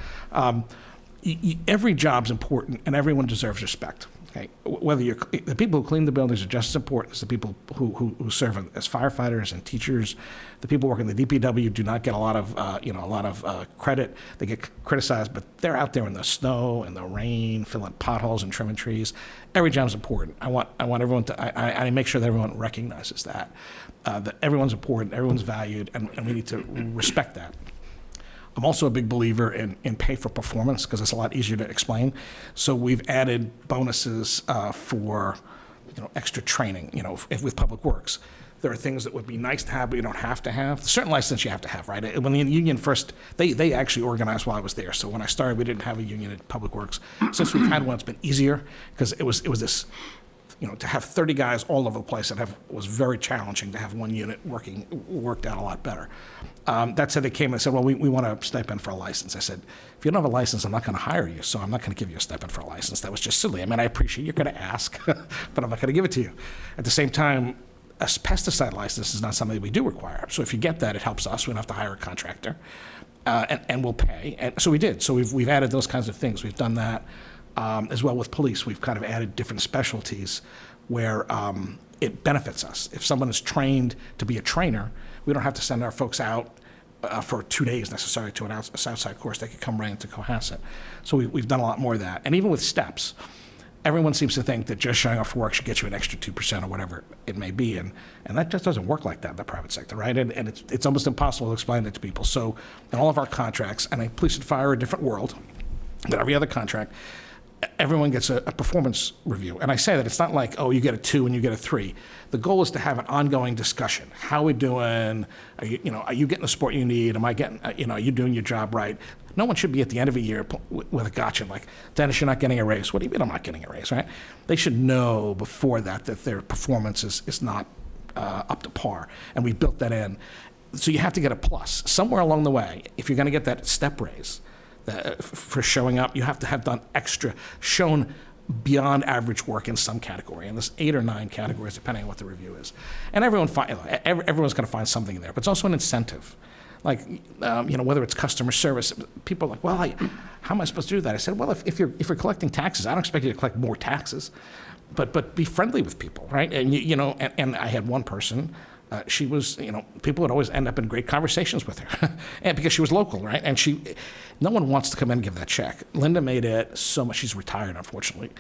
every job's important, and everyone deserves respect. Okay, whether the people who clean the buildings are just as important as the people who serve as firefighters and teachers. The people working the DPW do not get a lot of credit. They get criticized, but they're out there in the snow and the rain, filling potholes and trimming trees. Every job's important. I want everyone to. I make sure that everyone recognizes that everyone's important, everyone's valued, and we need to respect that. I'm also a big believer in pay for performance because it's a lot easier to explain. So we've added bonuses for extra training, with Public Works. There are things that would be nice to have, but you don't have to have. Certain license you have to have, right? When the union first, they actually organized while I was there. So when I started, we didn't have a union at Public Works. Since we've had one, it's been easier because it was this, to have 30 guys all over the place was very challenging. To have one unit worked out a lot better. That said, they came and said, well, we want a stipend for a license. I said, if you don't have a license, I'm not going to hire you, so I'm not going to give you a stipend for a license. That was just silly. I mean, I appreciate you're going to ask, but I'm not going to give it to you. At the same time, a pesticide license is not something that we do require. So if you get that, it helps us. We don't have to hire a contractor, and we'll pay. And so we did. So we've added those kinds of things. We've done that as well with police. We've kind of added different specialties where it benefits us. If someone is trained to be a trainer, we don't have to send our folks out for 2 days necessarily to an outside course. They could come right into Cohasset. So we've done a lot more of that. And even with steps, everyone seems to think that just showing up for work should get you an extra 2% or whatever it may be. And that just doesn't work like that in the private sector, right? And it's almost impossible to explain that to people. So in all of our contracts, and police and fire are a different world than every other contract, everyone gets a performance review. And I say that it's not like, oh, you get a 2 and you get a 3. The goal is to have an ongoing discussion. How are we doing? Are you getting the support you need? Am I getting, are you doing your job right? No one should be at the end of a year with a gotcha like, Dennis, you're not getting a raise. What do you mean I'm not getting a raise, right? They should know before that their performance is not up to par. And we built that in. So you have to get a plus. Somewhere along the way, if you're going to get that step raise for showing up, you have to have done extra, shown beyond average work in some category. And there's 8 or 9 categories, depending on what the review is. And everyone's going to find something in there. But it's also an incentive. Like, whether it's customer service, people are like, well, how am I supposed to do that? I said, well, if you're collecting taxes, I don't expect you to collect more taxes, but be friendly with people, right? And and I had one person, she was, people would always end up in great conversations with her, and because she was local, right? And no one wants to come in and give that check. Linda made it so much. She's retired, unfortunately.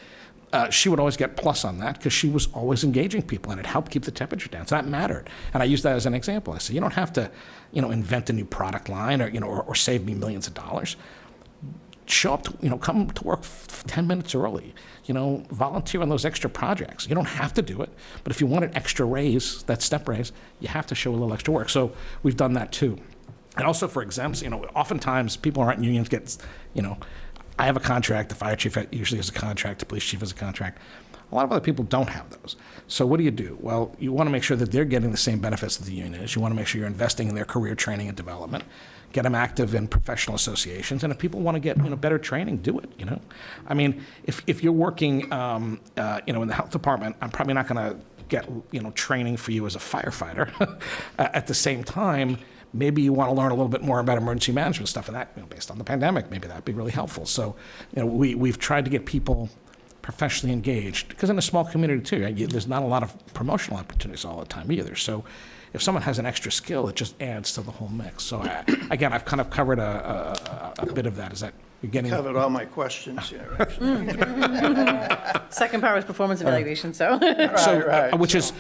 She would always get plus on that because she was always engaging people, and it helped keep the temperature down. So that mattered. And I used that as an example. I said, you don't have to, invent a new product line or save me millions of dollars. Show up, come to work 10 minutes early. Volunteer on those extra projects. You don't have to do it, but if you want an extra raise, that step raise, you have to show a little extra work. So we've done that too. And also for exempts, oftentimes people aren't in unions get, I have a contract, the fire chief usually has a contract, the police chief has a contract. A lot of other people don't have those. So what do? Well, you want to make sure that they're getting the same benefits that the union is. You want to make sure you're investing in their career training and development. Get them active in professional associations. And if people want to get better training, do it. I mean, if you're working in the health department, I'm probably not going to get training for you as a firefighter. At the same time, maybe you want to learn a little bit more about emergency management stuff, and that, based on the pandemic, maybe that'd be really helpful. So, we've tried to get people professionally engaged, because in a small community too, right, there's not a lot of promotional opportunities all the time either. So, if someone has an extra skill, it just adds to the whole mix. So, again, I've kind of covered a bit of that. Is that you're getting Covered all my questions here, actually. Second part was performance evaluation, so. Right. which is,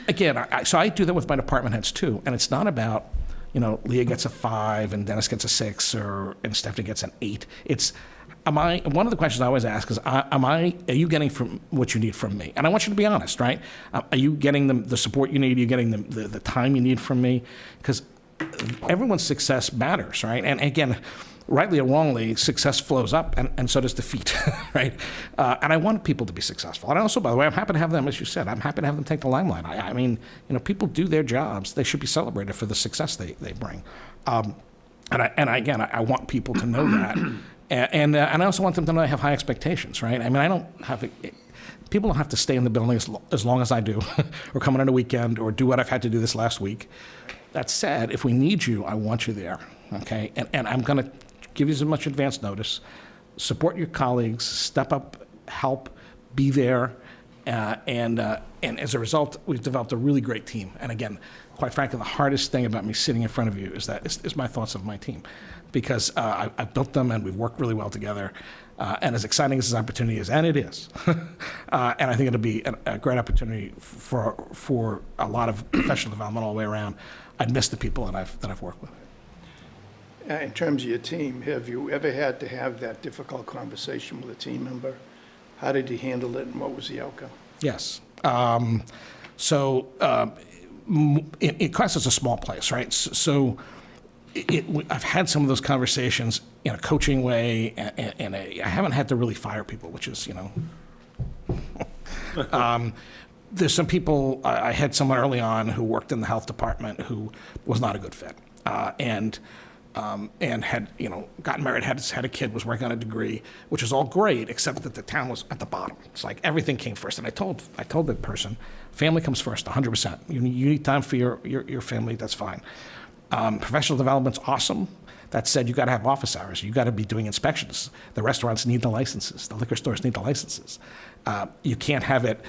again, I do that with my department heads too, and it's not about, Leah gets a 5 and Dennis gets a 6 and Stephanie gets an 8. One of the questions I always ask is, are you getting from what you need from me? And I want you to be honest, right? Are you getting the support you need? Are you getting the time you need from me? Because everyone's success matters, right? And again, rightly or wrongly, success flows up, and so does defeat, right? And I want people to be successful. And also, by the way, I'm happy to have them, as you said, I'm happy to have them take the limelight. I mean, people do their jobs. They should be celebrated for the success they bring. And I want people to know that. And I also want them to know I have high expectations, right? I mean, people don't have to stay in the building as long as I do, or come in on a weekend, or do what I've had to do this last week. That said, if we need you, I want you there, okay? And I'm going to give you as much advance notice. Support your colleagues, step up, help, be there, and as a result, we've developed a really great team. And again, quite frankly, the hardest thing about me sitting in front of you is my thoughts of my team, because I've built them and we've worked really well together. And as exciting as this opportunity is, and it is, and I think it'll be a great opportunity for a lot of professional development all the way around. I'd miss the people that I've worked with. In terms of your team, have you ever had to have that difficult conversation with a team member? How did you handle it, and what was the outcome? Yes. Class is a small place, right? So I've had some of those conversations in a coaching way, and I haven't had to really fire people, which is, there's some people, I had someone early on who worked in the health department who was not a good fit, and had, gotten married, had a kid, was working on a degree, which is all great, except that the town was at the bottom. It's like everything came first. And I told that person, family comes first, 100%. You need time for your family, that's fine. Professional development's awesome. That said, you got to have office hours. You got to be doing inspections. The restaurants need the licenses. The liquor stores need the licenses. You can't have it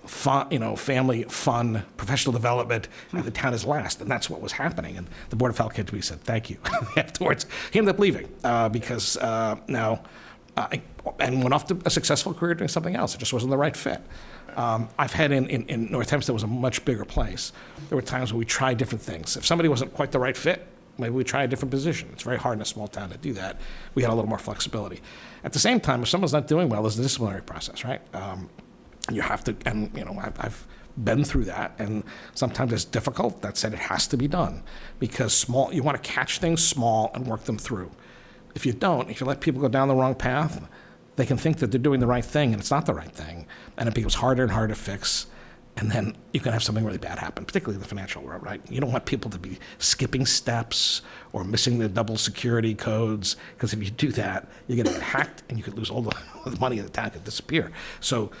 fun, family, fun, professional development, and the town is last. And that's what was happening. And the Board of Health came to me and said, thank you. Afterwards, he ended up leaving because now, and went off to a successful career doing something else. It just wasn't the right fit. I've had in North Hempstead was a much bigger place. There were times where we tried different things. If somebody wasn't quite the right fit, maybe we try a different position. It's very hard in a small town to do that. We had a little more flexibility. At the same time, if someone's not doing well, there's a disciplinary process, right? You have to, and I've been through that, and sometimes it's difficult. That said, it has to be done because you want to catch things small and work them through. If you don't, if you let people go down the wrong path, they can think that they're doing the right thing, and it's not the right thing, and it becomes harder and harder to fix. And then you can have something really bad happen, particularly in the financial world, right? You don't want people to be skipping steps or missing the double security codes, because if you do that, you're going to get hacked and you could lose all the money in the town could disappear. So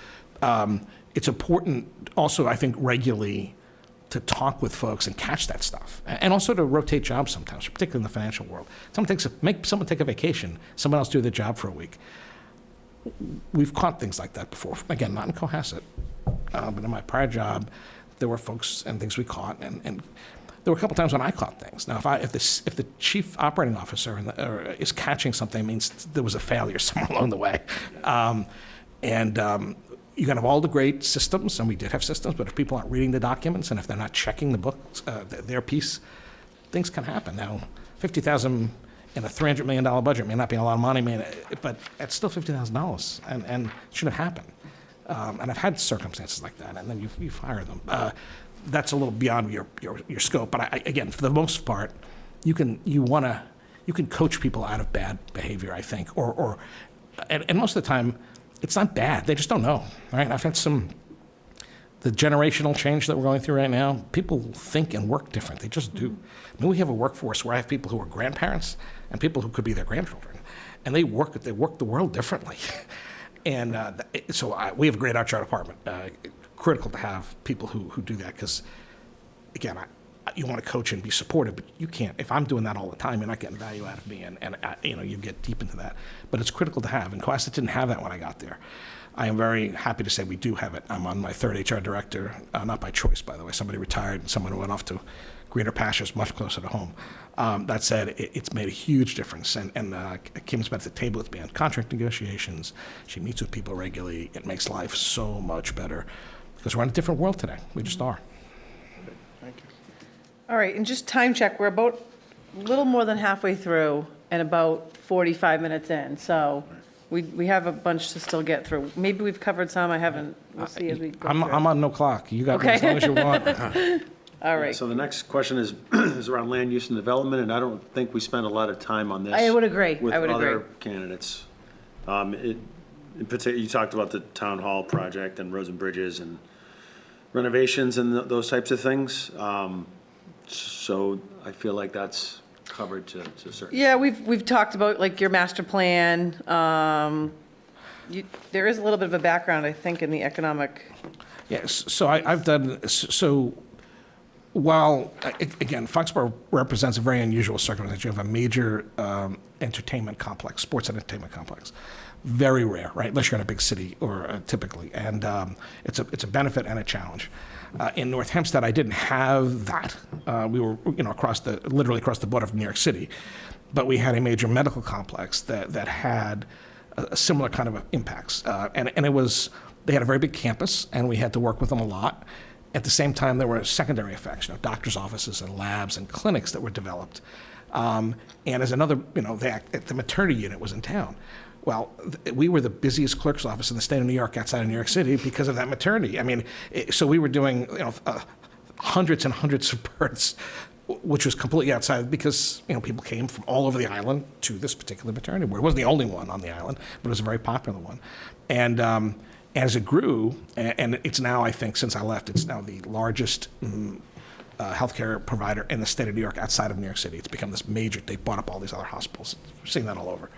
it's important also, I think, regularly to talk with folks and catch that stuff. And also to rotate jobs sometimes, particularly in the financial world. Make someone take a vacation, someone else do the job for a week. We've caught things like that before. Again, not in Cohasset. But in my prior job, there were folks and things we caught, and there were a couple times when I caught things. Now, if the chief operating officer is catching something, it means there was a failure somewhere along the way. You can have all the great systems, and we did have systems, but if people aren't reading the documents and if they're not checking the books, their piece, things can happen. Now, $50,000 in a $300 million budget may not be a lot of money, but it's still $50,000, and it shouldn't have happened. And I've had circumstances like that, and then you fire them. That's a little beyond your scope. But again, for the most part, you can coach people out of bad behavior, I think. And most of the time, it's not bad. They just don't know. Right? I've had the generational change that we're going through right now. People think and work different. They just do. I mean, we have a workforce where I have people who are grandparents and people who could be their grandchildren, and they work the world differently. And so we have a great HR department. Critical to have people who do that because, again, you want to coach and be supportive, but you can't. If I'm doing that all the time, you're not getting value out of me, and you get deep into that. But it's critical to have, and Cohasset didn't have that when I got there. I am very happy to say we do have it. I'm on my third HR director, not by choice, by the way. Somebody retired, and someone went off to greener pastures much closer to home. That said, it's made a huge difference. And Kim's been at the table with me on contract negotiations. She meets with people regularly. It makes life so much better because we're in a different world today. We just are. Thank you. All right, and just time check, we're about a little more than halfway through and about 45 minutes in. So we have a bunch to still get through. Maybe we've covered some. I haven't. We'll see as we go through. I'm on no clock. You got me as long as you want. All right. So the next question is around land use and development, and I don't think we spent a lot of time on this. I would agree. With I would other agree. candidates. In particular, you talked about the town hall project and roads and bridges and renovations and those types of things. So I feel like that's covered to a certain. Yeah, we've talked about like your master plan. There is a little bit of a background, I think, in the economic. Yes, so I've done, so while, again, Foxborough represents a very unusual circumstance. You have a major entertainment complex, sports and entertainment complex. Very rare, right, unless you're in a big city or typically, and it's a benefit and a challenge. In North Hempstead, I didn't have that. We were, literally across the border from New York City, but we had a major medical complex that had a similar kind of impacts, and it was, they had a very big campus, and we had to work with them a lot. At the same time, there were secondary effects, doctors' offices and labs and clinics that were developed. And as another, the maternity unit was in town. Well, we were the busiest clerk's office in the state of New York outside of New York City because of that maternity. I mean, so we were doing, hundreds and hundreds of births, which was completely outside because, people came from all over the island to this particular maternity ward. It wasn't the only one on the island, but it was a very popular one. And as it grew, and it's now, I think, since I left, it's now the largest healthcare provider in the state of New York outside of New York City. It's become this major, they bought up all these other hospitals. We're seeing that all over.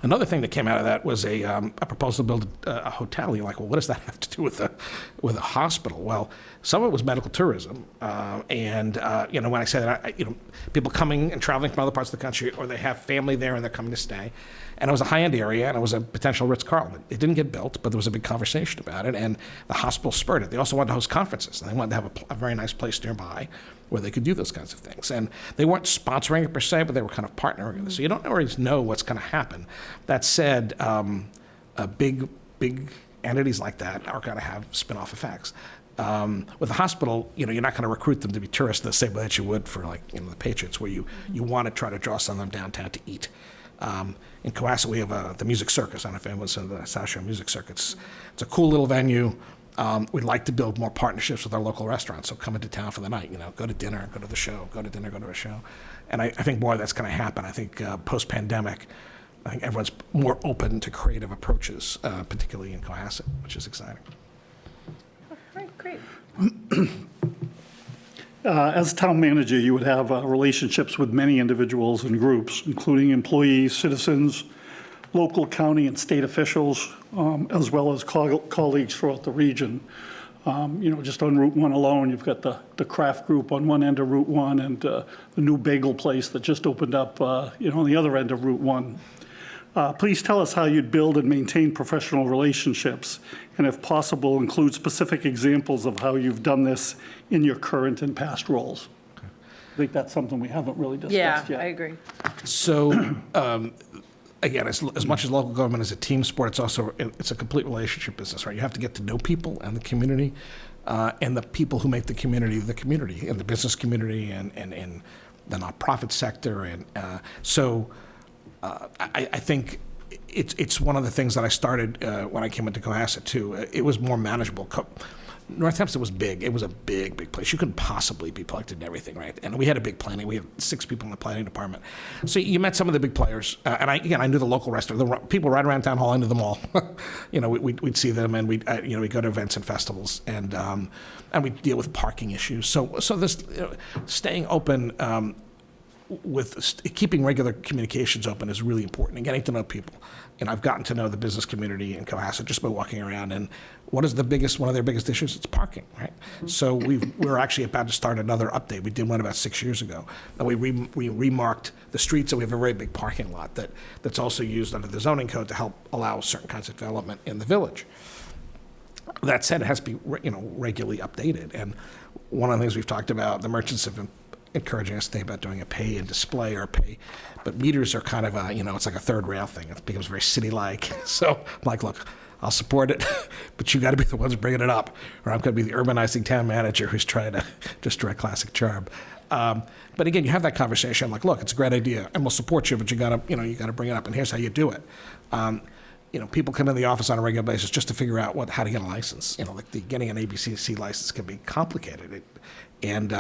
Another thing that came out of that was a proposal to build a hotel. You're like, well, what does that have to do with a hospital? Well, some of it was medical tourism, and when I say that, people coming and traveling from other parts of the country, or they have family there and they're coming to stay, and it was a high-end area, and it was a potential Ritz-Carlton. It didn't get built, but there was a big conversation about it, and the hospital spurred it. They also wanted to host conferences, and they wanted to have a very nice place nearby where they could do those kinds of things. And they weren't sponsoring it per se, but they were kind of partnering with it. So you don't always know what's going to happen. That said, big entities like that are going to have spin-off effects. With the hospital, you're not going to recruit them to be tourists the same way that you would for the Patriots, where you want to try to draw some of them downtown to eat. In Cohasset, we have the Music Circus. I don't know if anyone's in the South Shore Music Circus. It's a cool little venue. We'd like to build more partnerships with our local restaurants. So come into town for the night, go to dinner, go to the show, go to dinner, go to a show. And I think more of that's going to happen. I think post-pandemic, I think everyone's more open to creative approaches, particularly in Cohasset, which is exciting. All right, great. As town manager, you would have relationships with many individuals and groups, including employees, citizens, local, county, and state officials, as well as colleagues throughout the region. Just on Route 1 alone, you've got the craft group on one end of Route 1 and the new bagel place that just opened up, on the other end of Route 1. Please tell us how you'd build and maintain professional relationships, and if possible, include specific examples of how you've done this in your current and past roles. I think that's something we haven't really discussed yet. I agree. So, again, as much as local government is a team sport, it's a complete relationship business, right? You have to get to know people and the community, and the people who make the community, and the business community, and the nonprofit sector, and I think it's one of the things that I started when I came into Cohasset too. It was more manageable. Northampton was big. It was a big place. You couldn't possibly be plugged into everything, right? And we had a big planning. We had 6 people in the planning department. So you met some of the big players. And I knew the local restaurant. The people right around town hall, I knew them all. We'd see them, and we'd go to events and festivals, and we'd deal with parking issues. So this staying open. With keeping regular communications open is really important, and getting to know people. And I've gotten to know the business community in Cohasset just by walking around. And one of their biggest issues? It's parking, right? So we're actually about to start another update. We did one about 6 years ago, and we remarked the streets, and we have a very big parking lot that's also used under the zoning code to help allow certain kinds of development in the village. That said, it has to be regularly updated. And one of the things we've talked about, the merchants have been encouraging us to think about doing a pay and display or pay, but meters are kind of it's like a third rail thing. It becomes very city-like. So I'm like, look, I'll support it, but you got to be the ones bringing it up, or I'm going to be the urbanizing town manager who's trying to just direct classic charm. But again, you have that conversation. I'm like, look, it's a great idea, and we'll support you, but you got to bring it up, and here's how you do it. People come in the office on a regular basis just to figure out how to get a license. Getting an ABCC license can be complicated. And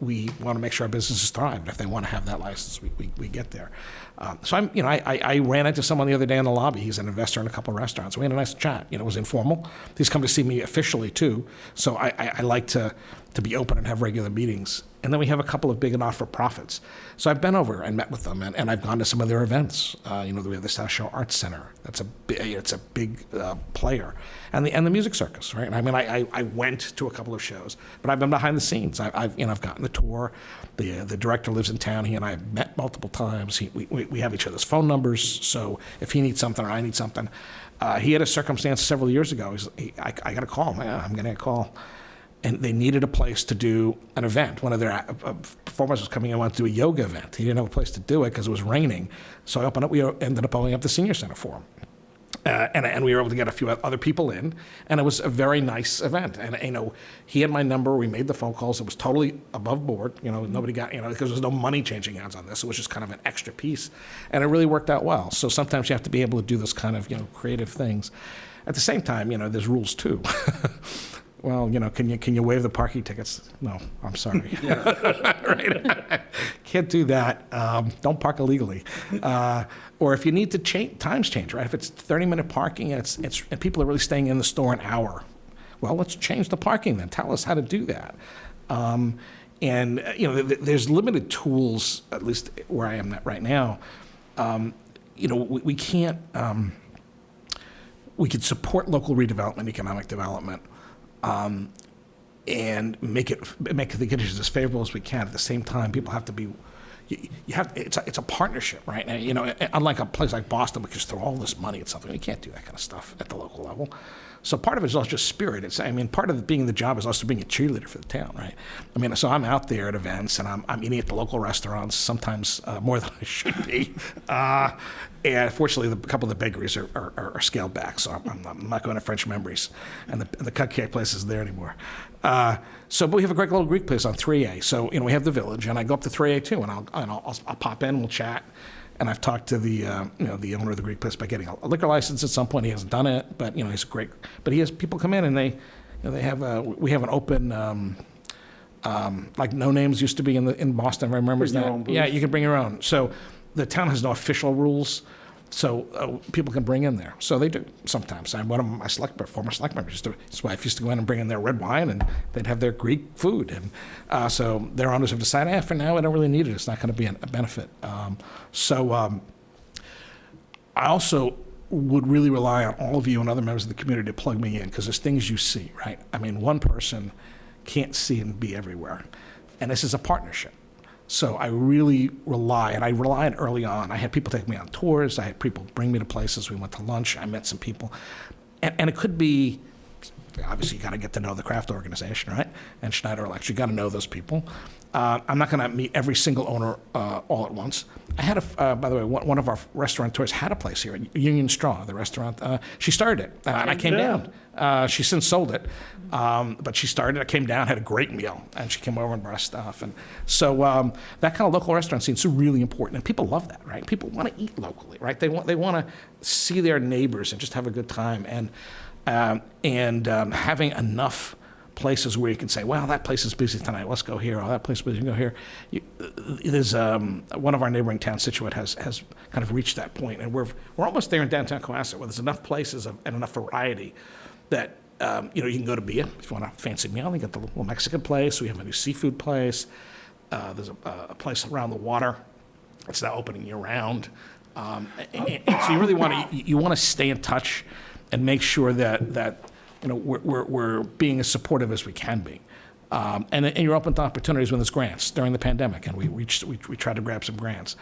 we want to make sure our businesses thrive. And if they want to have that license, we get there. So I ran into someone the other day in the lobby. He's an investor in a couple of restaurants. We had a nice chat. It was informal. He's come to see me officially too. So I like to be open and have regular meetings. And then we have a couple of big not-for-profits. So I've been over and met with them, and I've gone to some of their events. We have the South Shore Arts Center. It's a big player, and the Music Circus, right? I went to a couple of shows, but I've been behind the scenes. I've gotten the tour. The director lives in town. He and I have met multiple times. We have each other's phone numbers. So if he needs something or I need something, he had a circumstance several years ago. I got a call. I'm getting a call. And they needed a place to do an event. One of their performers was coming in and wanted to do a yoga event. He didn't have a place to do it because it was raining. So we ended up opening up the senior center for him. And we were able to get a few other people in, and it was a very nice event. And he had my number. We made the phone calls. It was totally above board. Nobody got because there was no money changing hands on this. It was just kind of an extra piece, and it really worked out well. So sometimes you have to be able to do this kind of creative things. At the same time, there's rules too. Well, can you waive the parking tickets? No, I'm sorry. Right? Can't do that. Don't park illegally. Or if you need to times change, right? If it's 30-minute parking and people are really staying in the store an hour, well, let's change the parking then. Tell us how to do that. There's limited tools, at least where I am at right now. We can't. We could support local redevelopment, economic development. And make the conditions as favorable as we can. At the same time, people have to be. It's a partnership, right? Now, unlike a place like Boston, we just throw all this money at something. We can't do that kind of stuff at the local level. So part of it is also just spirit. Part of being the job is also being a cheerleader for the town, right? So I'm out there at events, and I'm eating at the local restaurants, sometimes more than I should be. And fortunately, a couple of the bakeries are scaled back, so I'm not going to French Memories, and the cupcake place isn't there anymore. But we have a great little Greek place on 3A. So we have the Village, and I go up to 3A too, and I'll pop in, we'll chat. And I've talked to the the owner of the Greek place about getting a liquor license at some point. He hasn't done it, but he's great. But he has people come in and we have an open. Like No Names used to be in Boston. Remember Bring your that? own booze. Yeah, you can bring your own. So the town has no official rules, so people can bring in there. So they do sometimes. And one of my former select members, his wife used to go in and bring in their red wine, and they'd have their Greek food. And so their owners have decided, for now, I don't really need it. It's not going to be a benefit. I also would really rely on all of you and other members of the community to plug me in, because there's things you see, right? I mean, one person can't see and be everywhere. And this is a partnership. So I really relied early on. I had people take me on tours. I had people bring me to places. We went to lunch. I met some people. And it could be, obviously, you got to get to know the craft organization, right? And Schneider Electric, you got to know those people. I'm not going to meet every single owner all at once. I had by the way, one of our restaurateurs had a place here, Union Straw, the restaurant. She started it, and I came down. She's since sold it, but she started. I came down, had a great meal, and she came over and brought us stuff. And so that kind of local restaurant scene is really important, and people love that, right? People want to eat locally, right? They want to see their neighbors and just have a good time, and having enough places where you can say, well, that place is busy tonight, let's go here, or that place is busy, go here. There's one of our neighboring towns, Situate, has kind of reached that point, and we're almost there in downtown Cohasset, where there's enough places and enough variety that you can go to Bia if you want a fancy meal. You got the little Mexican place, we have a new seafood place, there's a place around the water. It's now opening year-round. And so you really want to stay in touch and make sure that we're being as supportive as we can be. And you're open to opportunities when there's grants. During the pandemic, and we tried to grab some grants.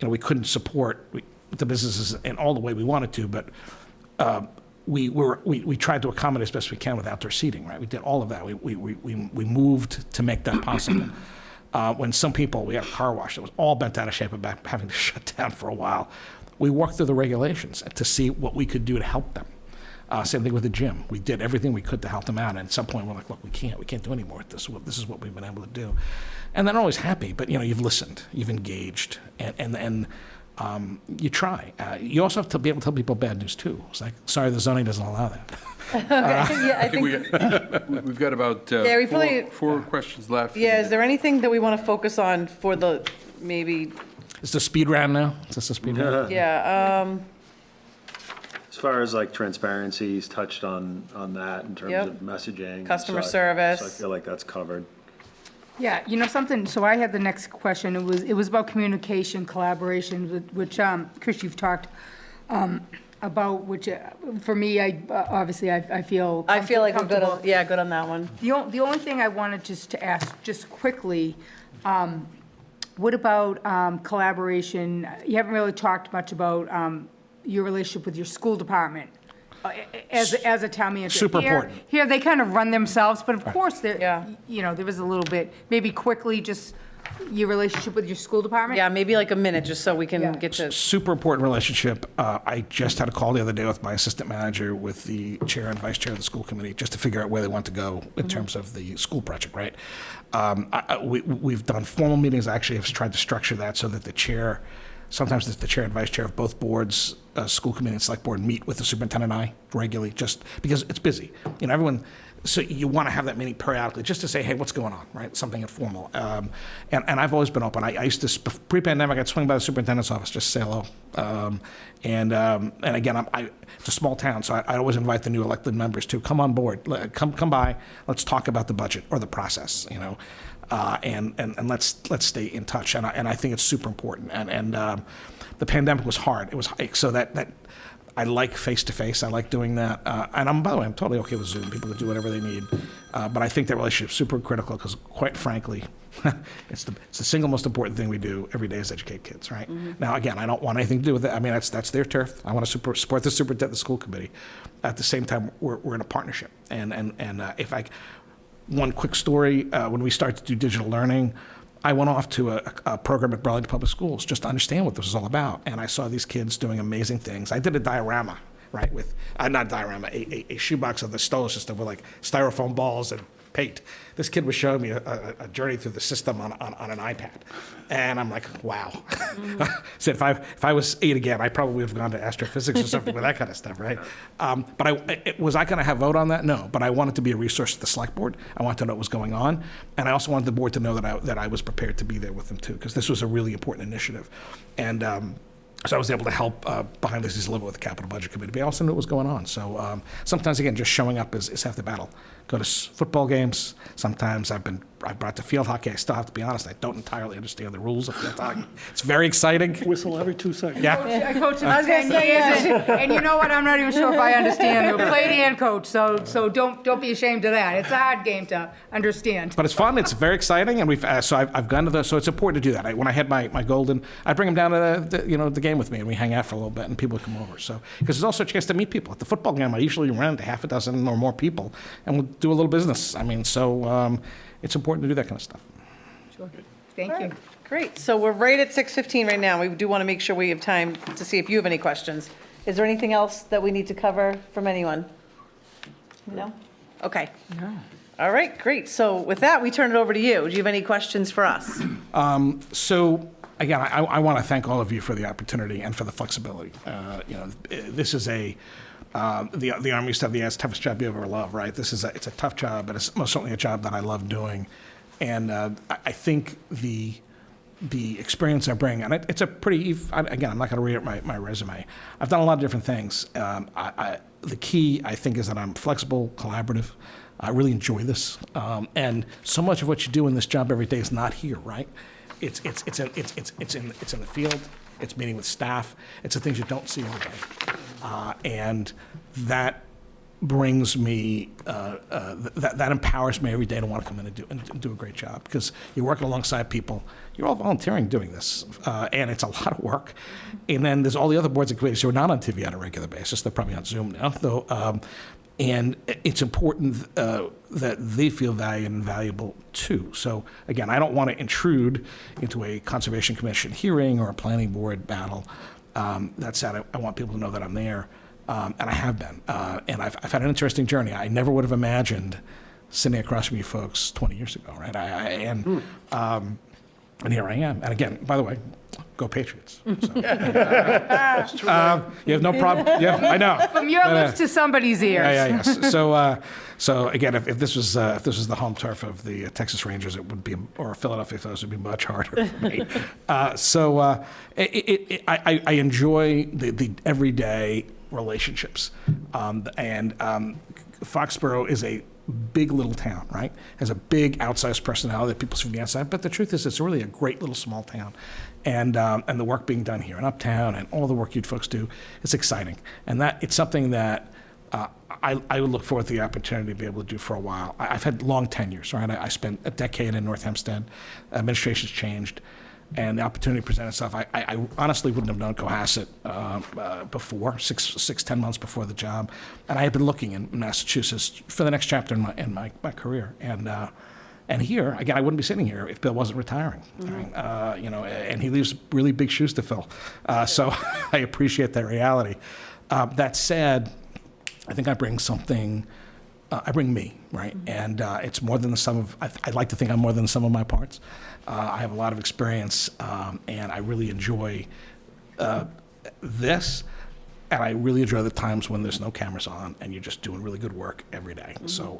We couldn't support the businesses in all the way we wanted to, but we tried to accommodate as best we can with outdoor seating, right? We did all of that. We moved to make that possible. When some people, we had a car wash that was all bent out of shape about having to shut down for a while, we worked through the regulations to see what we could do to help them. Same thing with the gym. We did everything we could to help them out. And at some point, we're like, look, we can't do any more with this. This is what we've been able to do. And they're always happy, but you've listened, you've engaged, and you try. You also have to be able to tell people bad news too. It's like, sorry, the zoning doesn't allow that. Yeah, I think, We've got about Yeah, we probably- four questions left. yeah, is there anything that we want to focus on for the, maybe, It's the speed round now? Is this a speed round? yeah, As far as like transparency, he's touched on that in terms Yep. of messaging. Customer So service. I feel like that's covered. Yeah, something, so I had the next question. It was about communication, collaboration, which, Chris, you've talked about, which, for me, I feel. I feel like we're good comfortable. on, yeah, good on that one. The only thing I wanted just to ask, just quickly, what about collaboration? You haven't really talked much about your relationship with your school department as a town manager. Super important. Here, they kind of run themselves, but of course, Yeah. there was a little bit, maybe quickly, just your relationship with your school department? Yeah, maybe like a minute, just so we can Yeah. get to, Super important relationship. I just had a call the other day with my assistant manager, with the chair and vice chair of the school committee, just to figure out where they want to go in terms of the school project, right? We've done formal meetings. I actually have tried to structure that so that the chair, sometimes the chair and vice chair of both boards, school committee and select board, meet with the superintendent and I regularly, just because it's busy. Everyone, so you want to have that meeting periodically, just to say, hey, what's going on, right? Something informal. And I've always been open. I used to, pre-pandemic, I'd swing by the superintendent's office, just say hello. And again, it's a small town, so I always invite the new elected members to come on board. Come by, let's talk about the budget or the process, and let's stay in touch. And I think it's super important. And the pandemic was hard. It was so that I like face-to-face. I like doing that. And by the way, I'm totally okay with Zoom. People can do whatever they need. But I think that relationship's super critical because, quite frankly, it's the single most important thing we do every day is educate kids, right? Mm-hmm. Now, again, I don't want anything to do with it. I mean, that's their turf. I want to support the superintendent, the school committee. At the same time, we're in a partnership. And if one quick story, when we started to do digital learning, I went off to a program at Burlington Public Schools just to understand what this was all about. And I saw these kids doing amazing things. I did a diorama, right, with, not diorama, a shoebox of the Stoller system with like styrofoam balls and paint. This kid was showing me a journey through the system on an iPad. And I'm like, wow. Said if I was 8 again, I probably would have gone to astrophysics or something with that kind of stuff, right? But was I going to have vote on that? No. But I wanted to be a resource to the select board. I wanted to know what was going on. And I also wanted the board to know that I was prepared to be there with them too, because this was a really important initiative. And so I was able to help behind the scenes a little bit with the capital budget committee, but I also knew what was going on. So sometimes, again, just showing up is half the battle. Go to football games. Sometimes I brought to field hockey. I still have to be honest, I don't entirely understand the rules of field hockey. It's very exciting. Whistle every 2 seconds. Yeah. I coached him for 10 years, and you know what? I'm not even sure if I understand. I played and coached, so don't be ashamed of that. It's a hard game to understand. But it's fun. It's very exciting, and I've gone to so it's important to do that. When I had my golden, I bring them down to the game with me, and we hang out for a little bit, and people would come over. So because there's also a chance to meet people at the football game. I usually run into half a dozen or more people, and we'll do a little business. I mean, so it's important to do that kind of stuff. Sure. Thank you. Great. So we're right at 6:15 right now. We do want to make sure we have time to see if you have any questions. Is there anything else that we need to cover from anyone? No? Okay. No. All right, great. So with that, we turn it over to you. Do you have any questions for us? So again, I want to thank all of you for the opportunity and for the flexibility. This is the Army used to have the toughest job you ever love, right? It's a tough job, but it's most certainly a job that I love doing. And I think the experience I bring, and it's a pretty, again, I'm not going to read my resume. I've done a lot of different things. The key, I think, is that I'm flexible, collaborative. I really enjoy this. And so much of what you do in this job every day is not here, right? It's in the field. It's meeting with staff. It's the things you don't see every day. And that brings me, that empowers me every day to want to come in and do a great job, because you're working alongside people. You're all volunteering doing this, and it's a lot of work. And then there's all the other boards and committees who are not on TV on a regular basis. They're probably on Zoom now, though. And it's important that they feel valued and valuable too. So again, I don't want to intrude into a Conservation Commission hearing or a planning board battle. That said, I want people to know that I'm there, and I have been. And I've had an interesting journey. I never would have imagined sitting across from you folks 20 years ago, right? And here I am. And again, by the way, go Patriots. So. You have no problem. I know. From your lips to somebody's ears. Yeah. So again, if this was the home turf of the Texas Rangers, it would be, or Philadelphia Phillies, it would be much harder for me. I enjoy the everyday relationships, and Foxborough is a big little town, right? Has a big outsized personality that people see from the outside. But the truth is, it's really a great little small town, and the work being done here in Uptown and all the work you folks do, it's exciting, and that it's something that I would look forward to the opportunity to be able to do for a while. I've had long tenures, right? I spent a decade in North Hempstead. Administration's changed, and the opportunity presented itself. I honestly wouldn't have known Cohasset before, 10 months before the job. And I had been looking in Massachusetts for the next chapter in my career. And here, again, I wouldn't be sitting here if Bill wasn't retiring. Mm-hmm. Right? And he leaves really big shoes to fill. So I appreciate that reality. That said, I think I bring something. I bring me, right? And it's more than the sum of, I'd like to think I'm more than the sum of my parts. I have a lot of experience, and I really enjoy this, and I really enjoy the times when there's no cameras on and you're just doing really good work every day. Mm-hmm. So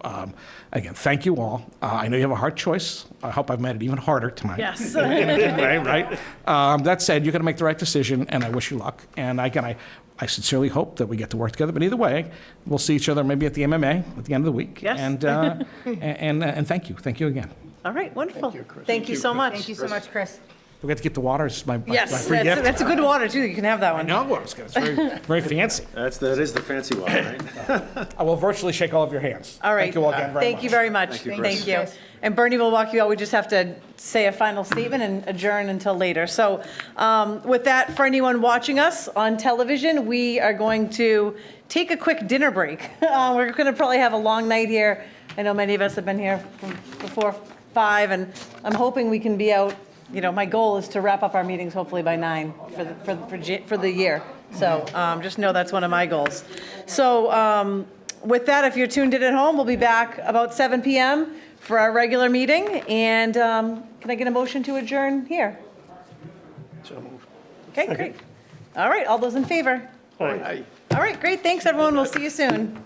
again, thank you all. I know you have a hard choice. I hope I've made it even harder tonight. Yes. right. That said, you're going to make the right decision, and I wish you luck. And again, I sincerely hope that we get to work together. But either way, we'll see each other maybe at the MMA at the end of the week. Yes. And thank you. Thank you again. All right, wonderful. Thank you so much. Thank you so much, Chris. Do we have to get the water? It's my free gift. That's a good water, too. You can have that one. I know. It's very, very fancy. That is the fancy water, right? I will virtually shake all of your hands. All right. Thank you all again very much. Thank you very much. Thank you. And Bernie will walk you out. We just have to say a final statement and adjourn until later. So with that, for anyone watching us on television, we are going to take a quick dinner break. We're going to probably have a long night here. I know many of us have been here before 5, and I'm hoping we can be out, my goal is to wrap up our meetings hopefully by 9 for the year. So just know that's one of my goals. So with that, if you're tuned in at home, we'll be back about 7 p.m. for our regular meeting. And can I get a motion to adjourn here? So moved. Okay, great. All right, all those in favor? Aye. All right, great. Thanks, everyone. We'll see you soon.